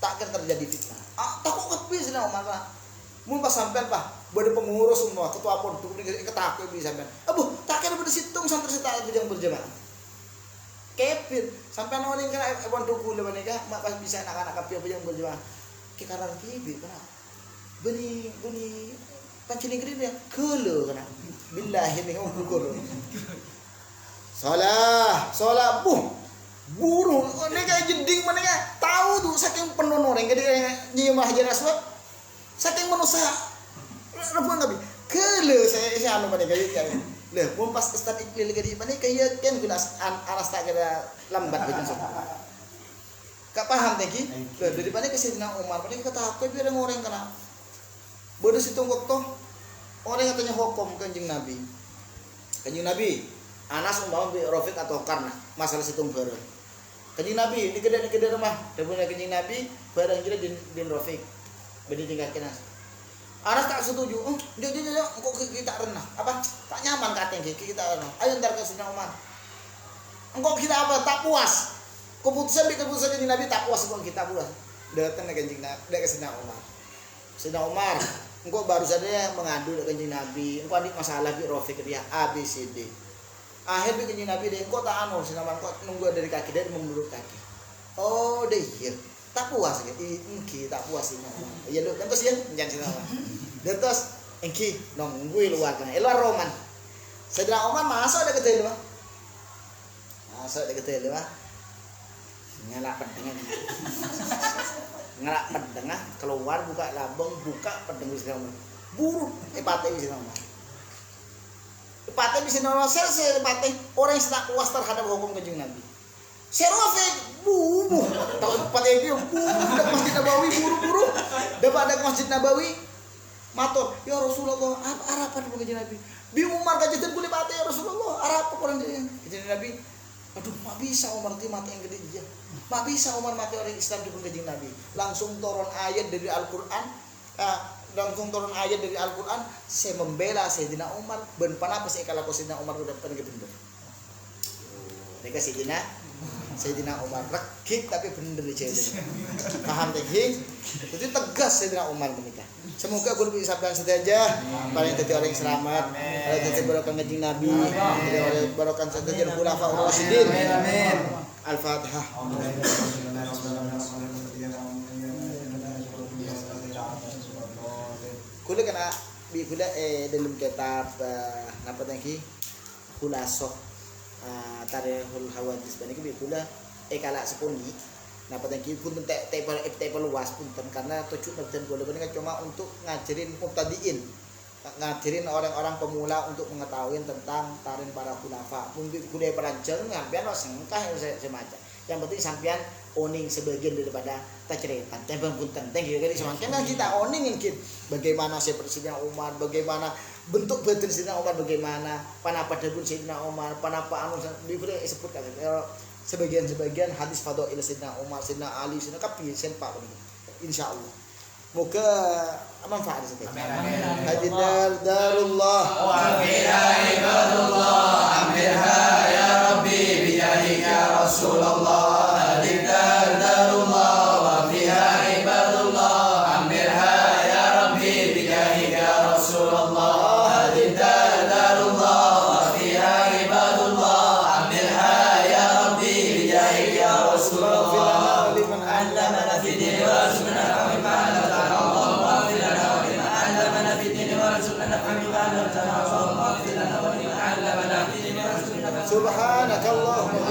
Takkan terjadi fitnah. Takut kepi Sayyidina Umar lah. Mun pas sampean pak, bade pengurus semua, ketua pondok ketakut bisa sampean. Abu, takkan bade situng santri tak berjamaah. Kepir, sampean orang kan pondok kula menika, mak pas bisa anak-anak kapi yang berjamaah. Ke karar tibi kana. Beni pancing gede dia, kelo kana. Billahi ni ukur. Salah, buru ini kayak jeding mana ya tahu tuh saking penuh orang jadi nyimah jenazah saking manusia apa nggak bi kele saya anu mana kayak gitu leh pun pas Ustaz Iqbal lagi mana kayak kan guna aras tak kira lambat begitu semua kak paham tadi leh daripada ke Sayyidina Umar pada kata aku biar orang kena bodoh situ waktu orang katanya hukum kanjeng Nabi Anas umpama Rafiq atau Karna masalah situ bareng kanjeng Nabi ini gede rumah depan kanjeng Nabi barang kita din Rafiq beni tinggal kenas Anas tak setuju jauh kok kita renah apa tak nyaman katanya kita renah ayo ntar ke Sayyidina Umar engkau kita apa tak puas keputusan kanjeng Nabi tak puas engkau kita puas datang ke kanjeng Nabi ke Sayyidina Umar engkau baru saja mengadu ke kanjeng Nabi engkau ada masalah bi Rafiq dia A B C D akhir bikin Nabi deh, kok tak anu, sinaman kok nunggu dari kaki dan menurut kaki. Oh deh, iya, tak puas gitu, engki tak puas ini. Iya lu, terus ya, jangan sinaman. Dan terus engki nunggu luar kan, luar Roman. Sayyidina Umar masuk ada ketel mah, ngelak pedang, keluar buka labang, buka pedang Sayyidina Umar, buru, patah Sayyidina Umar. Patah bisa nolosel patah orang yang tak puas terhadap hukum kanjeng Nabi. Serofek bubu, tahu patah itu bubu Masjid Nabawi buru-buru, dapat Masjid Nabawi, matur ya Rasulullah apa harapan kanjeng Nabi. Bi Umar kajian boleh patah ya Rasulullah, harapan orang kanjeng Nabi. Aduh, mak bisa Umar itu mati yang gede dia. Mak bisa Umar mati orang Islam di kanjeng Nabi. Langsung turun ayat dari Al-Qur'an. Langsung turun ayat dari Al-Quran saya membela Sayyidina Umar ben panapa saya kalau Sayyidina Umar udah pernah bener mereka Sayyidina Umar rekik tapi bener di Sayyidina paham teknik jadi tegas Sayyidina Umar menikah semoga guru bisa sampai saja paling jadi orang yang selamat ada jadi barokah kanjeng Nabi ada barokah saja khulafaur rasyidin amin Al-Fatihah kula kena bi kula dalam kitab napa tadi khulasoh tarikhul hawadis bani bi kula kala sepuni napa tadi pun tepal luas pun karena tujuan dan kula kan cuma untuk ngajarin mubtadiin ngajarin orang-orang pemula untuk mengetahui tentang tarikh para khulafa pun kula perancang sampean sengkah semacam yang penting sampean owning sebagian daripada tajriban tembang punten teng kira-kira semakin kita owning mungkin bagaimana Sayyidina Umar bagaimana bentuk batin Sayyidina Umar bagaimana panapa dabun Sayyidina Umar panapa anu diberi sebut sebagian hadis fadail Sayyidina Umar Sayyidina Ali Sayyidina kapi sen pak insyaallah moga manfaat itu. Hadi darullah wa fiha ibadullah amirha ya rabbi bijahika rasulullah hadi darullah wa fiha ibadullah amirha ya rabbi bijahika rasulullah hadi darullah wa fiha ibadullah amirha ya rabbi bijahika rasulullah liman علمنا في الدين وارزقنا نفهم ما علمتنا اللهم اغفر لنا ولمن علمنا في الدين وارزقنا نفهم ما علمتنا اللهم اغفر لنا ولمن علمنا في الدين وارزقنا نفهم subhanakallahumma